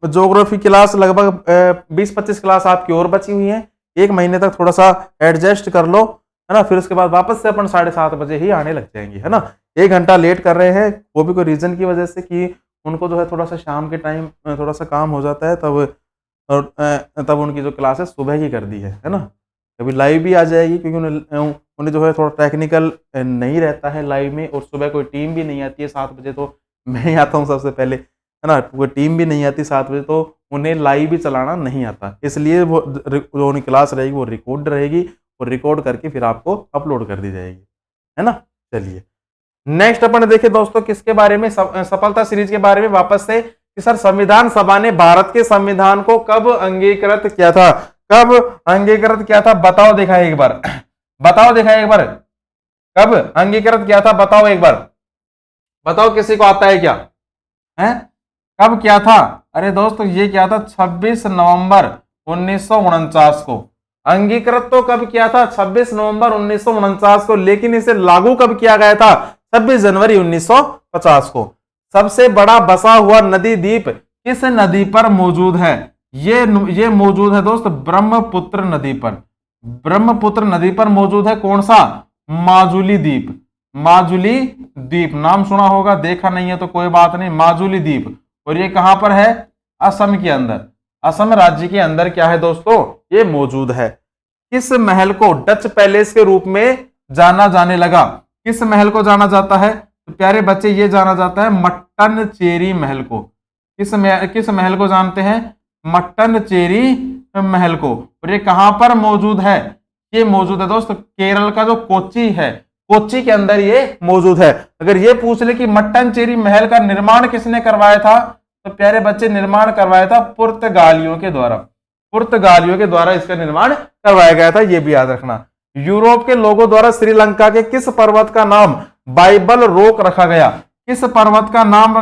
[SPEAKER 1] ज्योग्राफी क्लास लगभग 20-25 क्लास आपकी और बची हुई है। 1 महीने तक थोड़ा सा एडजस्ट कर लो, है ना। फिर उसके बाद वापस से अपन 7:30 बजे ही आने लग जाएंगे, है ना। 1 घंटा लेट कर रहे हैं, वो भी कोई रीजन की वजह से कि उनको जो है थोड़ा सा शाम के टाइम थोड़ा सा काम हो जाता है, तब उनकी जो क्लास है सुबह ही कर दी है ना। कभी लाइव भी आ जाएगी क्योंकि उन्हें जो है थोड़ा टेक्निकल नहीं रहता है लाइव में, और सुबह कोई टीम भी नहीं आती है 7 बजे, तो मैं ही आता हूँ सबसे पहले, है ना। कोई टीम भी नहीं आती 7 बजे, तो उन्हें लाइव भी चलाना नहीं आता, इसलिए वो जो उनकी क्लास रहेगी वो रिकॉर्ड रहेगी और रिकॉर्ड करके फिर आपको अपलोड कर दी जाएगी, है ना। चलिए नेक्स्ट अपन देखें दोस्तों किसके बारे में, सफलता सीरीज के बारे में वापस से कि सर संविधान सभा ने भारत के संविधान को कब अंगीकृत किया था, कब अंगीकृत किया था, बताओ देखा एक बार, बताओ देखा एक बार, कब अंगीकृत किया था बताओ एक बार, बताओ किसी को आता है क्या है, कब किया था। अरे दोस्तों ये किया था 26 नवंबर 1949 को। अंगीकृत तो कब किया था 26 नवंबर 1949 को, लेकिन इसे लागू कब किया गया था 26 जनवरी 1950 को। सबसे बड़ा बसा हुआ नदी द्वीप किस नदी पर मौजूद है, ये मौजूद है दोस्त ब्रह्मपुत्र नदी पर, ब्रह्मपुत्र नदी पर मौजूद है। कौन सा, माजुली द्वीप, माजुली द्वीप नाम सुना होगा, देखा नहीं है तो कोई बात नहीं, माजुली द्वीप। और ये कहां पर है, असम के अंदर, असम राज्य के अंदर क्या है दोस्तों, ये मौजूद है। किस महल को डच पैलेस के रूप में जाना जाने लगा, किस महल को जाना जाता है, तो प्यारे बच्चे ये जाना जाता है मट्टनचेरी महल को। किस महल को जानते हैं, मट्टनचेरी महल को। और ये कहां पर मौजूद है, ये मौजूद है दोस्त केरल का जो कोच्चि है, कोच्चि के अंदर ये मौजूद है। अगर ये पूछ ले कि मट्टनचेरी महल का निर्माण किसने करवाया था, तो प्यारे बच्चे निर्माण करवाया था पुर्तगालियों के द्वारा, पुर्तगालियों के द्वारा इसका निर्माण करवाया गया था, ये भी याद रखना। यूरोप के लोगों द्वारा श्रीलंका के किस पर्वत का नाम बाइबल रॉक रखा गया, किस पर्वत का नाम,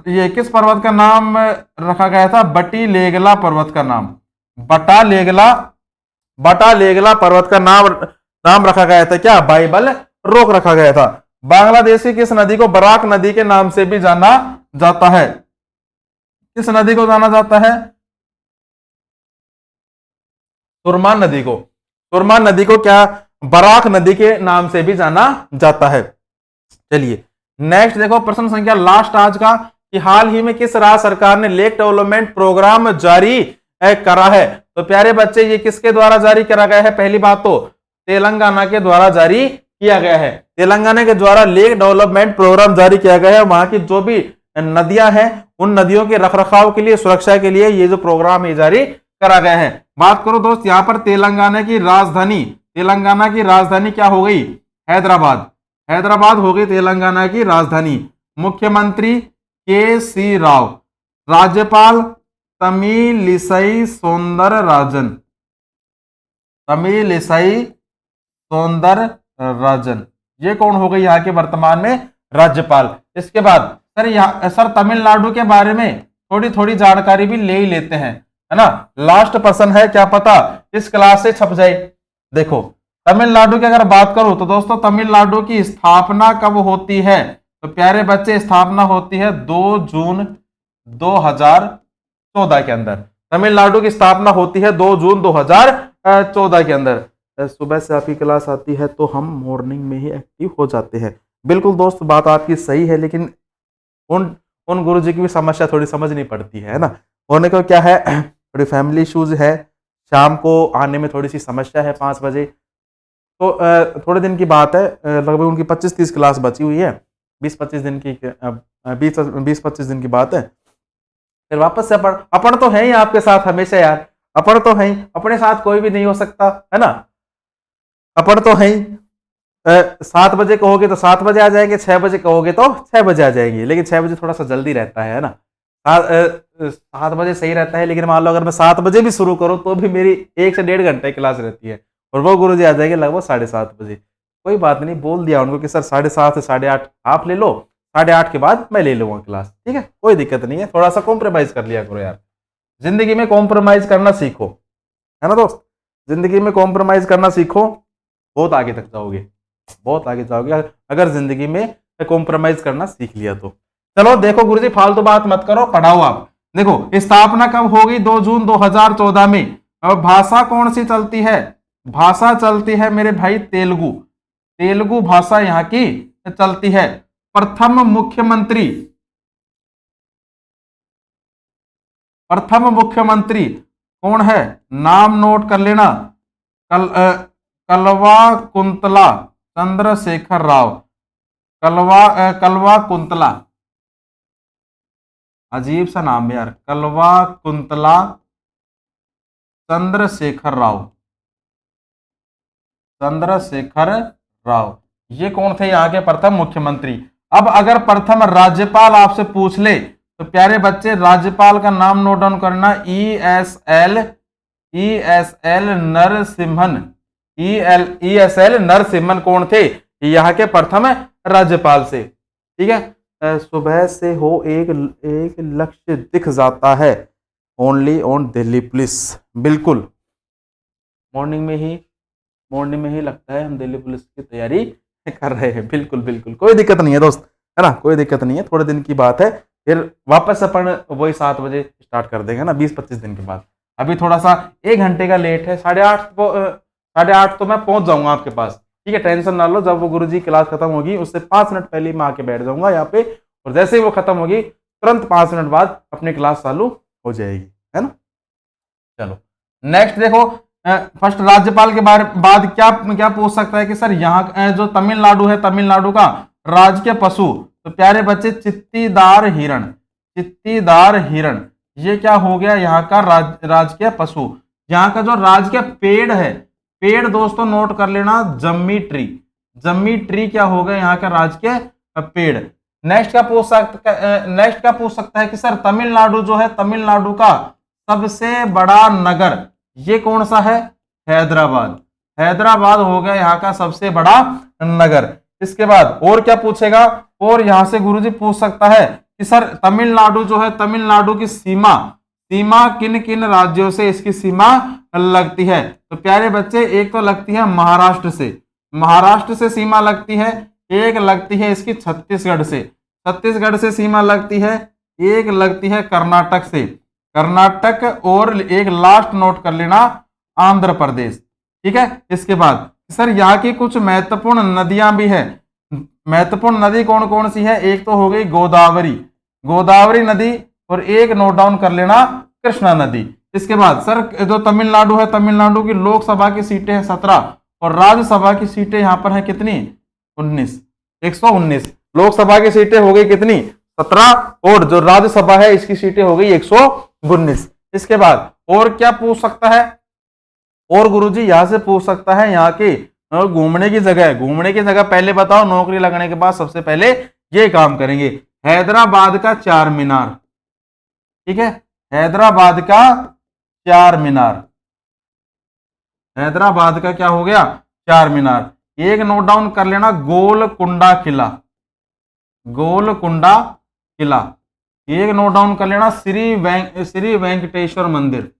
[SPEAKER 1] ये किस पर्वत का नाम रखा गया था, बटी लेगला पर्वत का नाम, बटा लेगला पर्वत का नाम रखा गया था, क्या बाइबल रॉक रखा गया था। बांग्लादेश की किस नदी को बराक नदी के नाम से भी जाना जाता है, किस नदी को जाना जाता है, तुर्मान नदी को, तुर्मान नदी को क्या बराक नदी के नाम से भी जाना जाता है। चलिए नेक्स्ट देखो प्रश्न संख्या लास्ट आज का, कि हाल ही में किस राज्य सरकार ने लेक डेवलपमेंट प्रोग्राम जारी करा है, तो प्यारे बच्चे ये किसके द्वारा जारी करा गया है, पहली बात तो तेलंगाना के द्वारा जारी किया गया है, तेलंगाना के द्वारा लेक डेवलपमेंट प्रोग्राम जारी किया गया है। वहां की जो भी नदियां हैं उन नदियों के रखरखाव के लिए, सुरक्षा के लिए ये जो प्रोग्राम है जारी करा गया है। बात करो दोस्त यहां पर तेलंगाना की राजधानी, तेलंगाना की राजधानी क्या हो गई, हैदराबाद, हैदराबाद हो गई तेलंगाना की राजधानी। मुख्यमंत्री के.सी. राव, राज्यपाल तमिलिसई सौंदरराजन, तमिलिसई सौंदरराजन, ये कौन हो गई यहाँ के वर्तमान में राज्यपाल। इसके बाद सर तमिलनाडु के बारे में थोड़ी थोड़ी जानकारी भी ले ही लेते हैं, है ना, लास्ट पर्सन है, क्या पता इस क्लास से छप जाए। देखो तमिलनाडु की अगर बात करूं तो दोस्तों तमिलनाडु की स्थापना कब होती है, तो प्यारे बच्चे स्थापना होती है 2 जून 2014 के अंदर, तमिलनाडु की स्थापना होती है 2 जून 2014 के अंदर। सुबह से आपकी क्लास आती है तो हम मॉर्निंग में ही एक्टिव हो जाते हैं। बिल्कुल दोस्त बात आपकी सही है, लेकिन उन गुरुजी की भी समस्या थोड़ी समझनी पड़ती है ना, होने को क्या है थोड़ी फैमिली इश्यूज है, शाम को आने में थोड़ी सी समस्या है 5 बजे, तो थोड़े दिन की बात है, लगभग उनकी 25-30 क्लास बची हुई है, 20-25 दिन की 20-25 दिन की बात है, फिर वापस से अपन तो है ही आपके साथ हमेशा यार, अपन तो है ही, अपने साथ कोई भी नहीं हो सकता है ना, अपन तो है ही। 7 बजे कहोगे तो 7 बजे आ जाएंगे, 6 बजे कहोगे तो 6 बजे आ जाएंगे, लेकिन 6 बजे थोड़ा सा जल्दी रहता है ना, 7 बजे सही रहता है, लेकिन मान लो अगर मैं 7 बजे भी शुरू करूं तो भी मेरी 1 से 1.5 घंटे क्लास रहती है, और वो गुरुजी आ जाएंगे लगभग 7:30 बजे। कोई बात नहीं, बोल दिया उनको कि सर 7:30 से 8:30 आप ले लो, 8:30 के बाद मैं ले लूंगा क्लास, ठीक है, कोई दिक्कत नहीं है, थोड़ा सा कॉम्प्रोमाइज कर लिया करो यार, जिंदगी में कॉम्प्रोमाइज करना सीखो, है ना दोस्त, जिंदगी में कॉम्प्रोमाइज करना सीखो, बहुत आगे तक जाओगे, बहुत आगे जाओगे अगर जिंदगी में कॉम्प्रोमाइज करना सीख लिया तो। चलो देखो गुरुजी फालतू बात मत करो, पढ़ाओ आप। देखो स्थापना कब होगी, 2 जून 2014 में। और भाषा कौन सी चलती है, भाषा चलती है मेरे भाई तेलुगु, तेलुगु भाषा यहाँ की चलती है। प्रथम मुख्यमंत्री कौन है, नाम नोट कर लेना, कलवा कुंतला चंद्रशेखर राव, कलवा कुंतला, अजीब सा नाम है यार, कल्वा कुंतला चंद्रशेखर राव। चंद्रशेखर राव ये कौन थे यहाँ के प्रथम मुख्यमंत्री। अब अगर प्रथम राज्यपाल आपसे पूछ ले तो प्यारे बच्चे राज्यपाल का नाम नोट डाउन करना, E S L Narasimhan. E S L Narasimhan कौन थे, यहाँ के प्रथम राज्यपाल से। ठीक है, सुबह से हो एक लक्ष्य दिख जाता है, ओनली ऑन दिल्ली पुलिस। बिल्कुल मॉर्निंग में ही लगता है हम दिल्ली पुलिस की तैयारी कर रहे हैं। बिल्कुल बिल्कुल कोई दिक्कत नहीं है दोस्त, है ना, कोई दिक्कत नहीं है, थोड़े दिन की बात है, फिर वापस अपन वही 7 बजे स्टार्ट कर देंगे ना, 20-25 दिन के बाद। अभी थोड़ा सा 1 घंटे का लेट है, 8:30 तो मैं पहुंच जाऊंगा आपके पास। ठीक है, टेंशन ना लो, जब वो गुरुजी क्लास खत्म होगी उससे 5 मिनट पहले मैं आके बैठ जाऊंगा यहाँ पे, और जैसे ही वो खत्म होगी तुरंत 5 मिनट बाद अपनी क्लास चालू हो जाएगी, है ना। चलो नेक्स्ट देखो, फर्स्ट राज्यपाल के बाद क्या पूछ सकता है कि सर यहाँ जो तमिलनाडु है, तमिलनाडु का राजकीय पशु, तो प्यारे बच्चे चित्तीदार हिरण। चित्तीदार हिरण ये क्या हो गया यहाँ का राजकीय पशु। यहाँ का जो राजकीय पेड़ है, पेड़ दोस्तों नोट कर लेना, जम्मी ट्री। जम्मी ट्री क्या हो गया यहाँ का राजकीय पेड़। नेक्स्ट क्या पूछ सकता है कि सर तमिलनाडु जो है, तमिलनाडु का सबसे बड़ा नगर ये कौन सा है, हैदराबाद। हैदराबाद हो गया यहाँ का सबसे बड़ा नगर। इसके बाद और क्या पूछेगा, और यहां से गुरुजी पूछ सकता है कि सर तमिलनाडु जो है, तमिलनाडु की सीमा किन किन राज्यों से इसकी सीमा लगती है। तो प्यारे बच्चे एक तो लगती है महाराष्ट्र से सीमा लगती है, एक लगती है इसकी छत्तीसगढ़ से सीमा लगती है, एक लगती है कर्नाटक, और एक लास्ट नोट कर लेना आंध्र प्रदेश। ठीक है, इसके बाद सर यहाँ की कुछ महत्वपूर्ण नदियां भी है। महत्वपूर्ण नदी कौन कौन सी है, एक तो हो गई गोदावरी नदी, और एक नोट डाउन कर लेना कृष्णा नदी। इसके बाद सर जो तमिलनाडु है, तमिलनाडु की लोकसभा की सीटें हैं 17, और राज्यसभा की सीटें यहाँ पर है कितनी, 119। लोकसभा की सीटें हो गई कितनी, 17, और जो राज्यसभा है इसकी सीटें हो गई 119। इसके बाद और क्या पूछ सकता है, और गुरुजी यहां से पूछ सकता है यहाँ की घूमने की जगह पहले बताओ, नौकरी लगने के बाद सबसे पहले ये काम करेंगे, हैदराबाद का चार मीनार। ठीक है, हैदराबाद का चार मीनार, हैदराबाद का क्या हो गया, चार मीनार। एक नोट डाउन कर लेना गोलकुंडा किला। एक नोट डाउन कर लेना श्री वेंकटेश्वर मंदिर।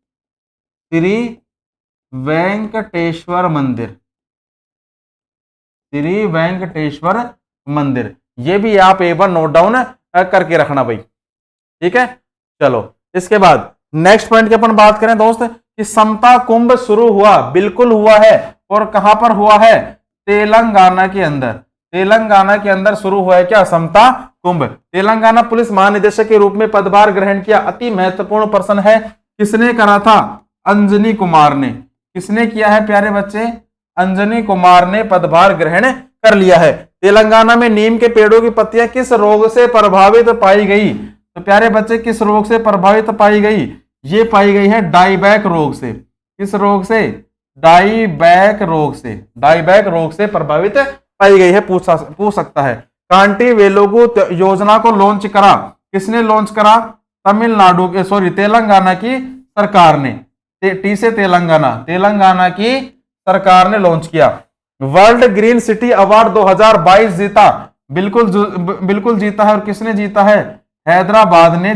[SPEAKER 1] ये भी आप एक बार नोट डाउन करके रखना भाई। ठीक है, चलो इसके बाद नेक्स्ट पॉइंट की अपन बात करें दोस्त कि समता कुंभ शुरू हुआ, बिल्कुल हुआ है, और कहां पर हुआ है, तेलंगाना के अंदर शुरू हुआ है क्या, समता कुंभ। तेलंगाना पुलिस महानिदेशक के रूप में पदभार ग्रहण किया अति महत्वपूर्ण पर्सन है, किसने करा था, अंजनी कुमार ने। किसने किया है प्यारे बच्चे, अंजनी कुमार ने पदभार ग्रहण कर लिया है। तेलंगाना में नीम के पेड़ों की पत्तियां किस रोग से प्रभावित पाई गई, तो प्यारे बच्चे किस रोग से प्रभावित पाई गई, ये पाई गई है डाईबैक रोग से। किस रोग से, डाईबैक रोग से प्रभावित पाई गई है, पूछ सकता है। कांटी वेलोगु योजना को लॉन्च करा, किसने लॉन्च करा, तेलंगाना की सरकार ने। टी से तेलंगाना की सरकार ने लॉन्च किया। वर्ल्ड ग्रीन सिटी अवार्ड 2022 जीता, बिल्कुल जीता है, और किसने जीता है, हैदराबाद ने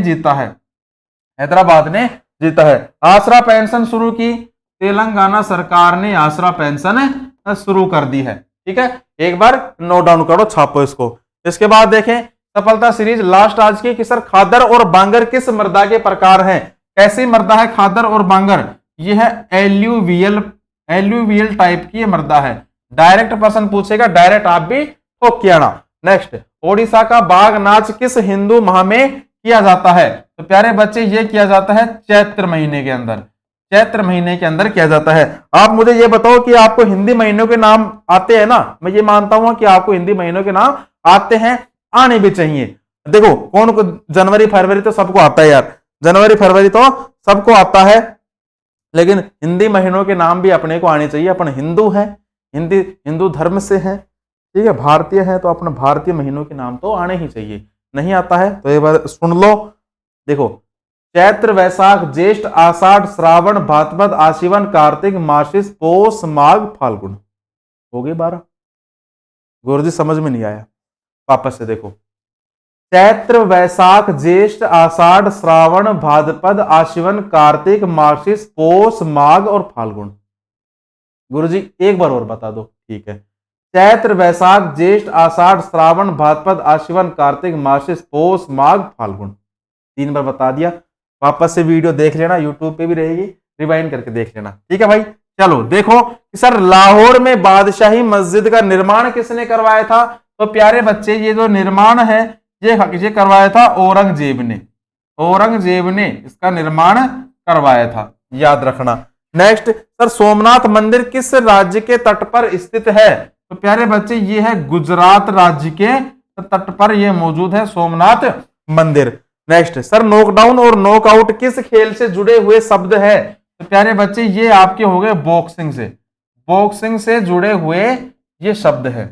[SPEAKER 1] जीता है। आसरा पेंशन शुरू की, तेलंगाना सरकार ने आसरा पेंशन शुरू कर दी है। ठीक है, एक बार नोट डाउन करो, छापो इसको। इसके बाद देखें सफलता सीरीज लास्ट आज की कि सर खादर और बांगर किस मृदा के प्रकार हैं, कैसी मृदा है खादर और बांगर, ये है एल्यूवियल टाइप की मृदा है। डायरेक्ट पर्सन पूछेगा, डायरेक्ट आप भी ठोक के आना। नेक्स्ट, ओडिशा का बाघ नाच किस हिंदू माह में किया जाता है, तो प्यारे बच्चे ये किया जाता है चैत्र महीने के अंदर किया जाता है। आप मुझे ये बताओ कि आपको हिंदी महीनों के नाम आते हैं ना, मैं ये मानता हूं कि आपको हिंदी महीनों के नाम आते हैं, आने भी चाहिए। देखो कौन को, जनवरी फरवरी तो सबको आता है यार, जनवरी फरवरी तो सबको आता है, लेकिन हिंदी महीनों के नाम भी अपने को आने चाहिए। अपन हिंदू हैं, हिंदू धर्म से हैं, ठीक है, भारतीय हैं, तो अपने भारतीय महीनों के नाम तो आने ही चाहिए। नहीं आता है तो एक बार सुन लो। देखो, चैत्र वैशाख ज्येष्ठ आषाढ़ श्रावण भाद्रपद आश्विन कार्तिक मार्गशीर्ष पौष माघ फाल्गुन, हो गए 12। गुरुजी समझ में नहीं आया, वापस से देखो, चैत्र वैशाख ज्येष्ठ आषाढ़ श्रावण भाद्रपद आश्विन कार्तिक मार्गशीर्ष पौष माघ और फाल्गुन। गुरुजी एक बार और बता दो। ठीक है, चैत्र वैशाख ज्येष्ठ आषाढ़ श्रावण भाद्रपद आश्विन कार्तिक मार्गशीर्ष पौष माघ फाल्गुन, 3 बार बता दिया। वापस से वीडियो देख लेना, यूट्यूब पे भी रहेगी, रिवाइंड करके देख लेना। ठीक है भाई, चलो देखो कि सर लाहौर में बादशाही मस्जिद का निर्माण किसने करवाया था? तो प्यारे बच्चे, ये जो निर्माण है ये करवाया था औरंगजेब ने। औरंगजेब ने इसका निर्माण करवाया था, याद रखना। नेक्स्ट सर, सोमनाथ मंदिर किस राज्य के तट पर स्थित है? तो प्यारे बच्चे, ये है गुजरात राज्य के तट पर ये मौजूद है सोमनाथ मंदिर। नेक्स्ट सर, नॉकडाउन और नॉकआउट किस खेल से जुड़े हुए शब्द है? तो प्यारे बच्चे, ये आपके हो गए बॉक्सिंग से, बॉक्सिंग से जुड़े हुए ये शब्द है,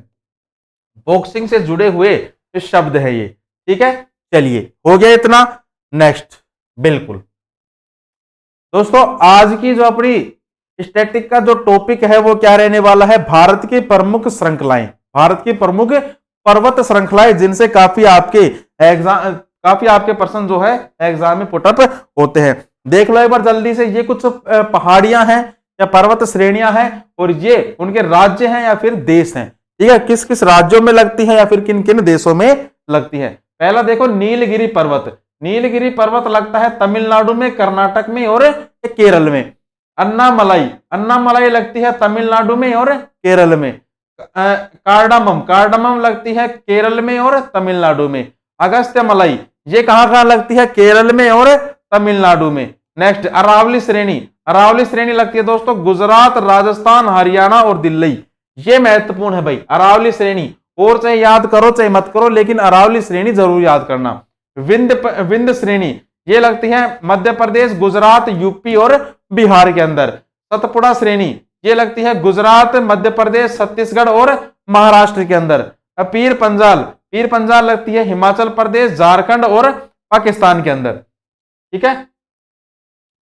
[SPEAKER 1] बॉक्सिंग से जुड़े हुए ये शब्द है ये। ठीक है, चलिए हो गया इतना। नेक्स्ट, बिल्कुल दोस्तों, आज की जो अपनी स्टैटिक का जो टॉपिक है वो क्या रहने वाला है? भारत की प्रमुख श्रृंखलाएं, भारत की प्रमुख पर्वत श्रृंखलाएं, जिनसे काफी आपके प्रश्न जो है एग्जाम में पुटअप होते हैं। देख लो एक बार जल्दी से, ये कुछ पहाड़ियां हैं या पर्वत श्रेणियां हैं, और ये उनके राज्य हैं या फिर देश हैं। ठीक है, किस किस राज्यों में लगती है या फिर किन किन देशों में लगती है। पहला देखो, नीलगिरी पर्वत। नीलगिरी पर्वत लगता है तमिलनाडु में, कर्नाटक में और केरल में। अन्नामलाई, अन्नामलाई लगती है तमिलनाडु में और केरल में। कार्डामम, कार्डामम लगती है केरल में और तमिलनाडु में। अगस्त्यमलाई, ये कहां लगती है? केरल में और तमिलनाडु में। नेक्स्ट, अरावली श्रेणी, अरावली श्रेणी लगती है दोस्तों गुजरात, राजस्थान, हरियाणा और दिल्ली। ये महत्वपूर्ण है भाई, अरावली श्रेणी, और चाहे याद करो चाहे मत करो, लेकिन अरावली श्रेणी जरूर याद करना। विंध्य श्रेणी, ये लगती है मध्य प्रदेश, गुजरात, यूपी और बिहार के अंदर। सतपुड़ा श्रेणी, ये लगती है गुजरात, मध्य प्रदेश, छत्तीसगढ़ और महाराष्ट्र के अंदर। पीर पंजाल, पीर पंजाल लगती है हिमाचल प्रदेश, झारखंड और पाकिस्तान के अंदर। ठीक है,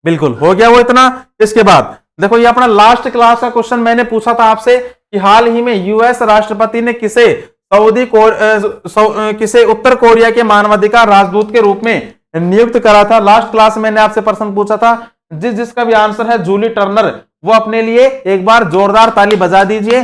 [SPEAKER 1] बिल्कुल हो गया वो इतना। इसके बाद देखो, ये अपना लास्ट क्लास का क्वेश्चन मैंने पूछा था आपसे कि हाल ही में यूएस राष्ट्रपति ने किसे किसे उत्तर कोरिया के मानवाधिकार राजदूत के रूप में नियुक्त करा था? लास्ट क्लास में मैंने आपसे प्रश्न पूछा था, जिसका भी आंसर है जूली टर्नर, वो अपने लिए एक बार जोरदार ताली बजा दीजिए।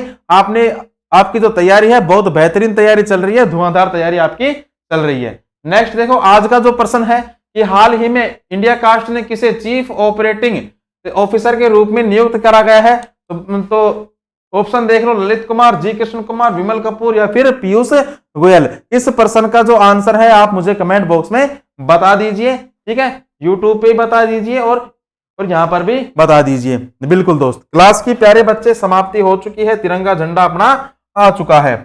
[SPEAKER 1] आपकी जो तैयारी है बहुत बेहतरीन तैयारी चल रही है, धुआंधार तैयारी आपकी चल रही है। नेक्स्ट देखो, आज का जो प्रश्न है कि हाल ही में इंडिया कास्ट ने किसे चीफ ऑपरेटिंग ऑफिसर के रूप में नियुक्त करा गया है? तो ऑप्शन देख लो, ललित कुमार, जी कृष्ण कुमार, विमल कपूर या फिर पीयूष गोयल। इस प्रश्न का जो आंसर है आप मुझे कमेंट बॉक्स में बता दीजिए। ठीक है, यूट्यूब पे बता दीजिए और यहां पर भी बता दीजिए। बिल्कुल दोस्त, क्लास की प्यारे बच्चे समाप्ति हो चुकी है, तिरंगा झंडा अपना आ चुका है,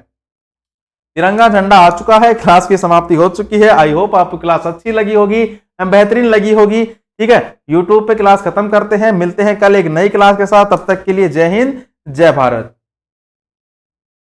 [SPEAKER 1] तिरंगा झंडा आ चुका है, क्लास की समाप्ति हो चुकी है। आई होप आपको क्लास अच्छी लगी होगी, बेहतरीन लगी होगी। ठीक है, यूट्यूब पे क्लास खत्म करते हैं, मिलते हैं कल एक नई क्लास के साथ। तब तक के लिए जय हिंद, जय भारत।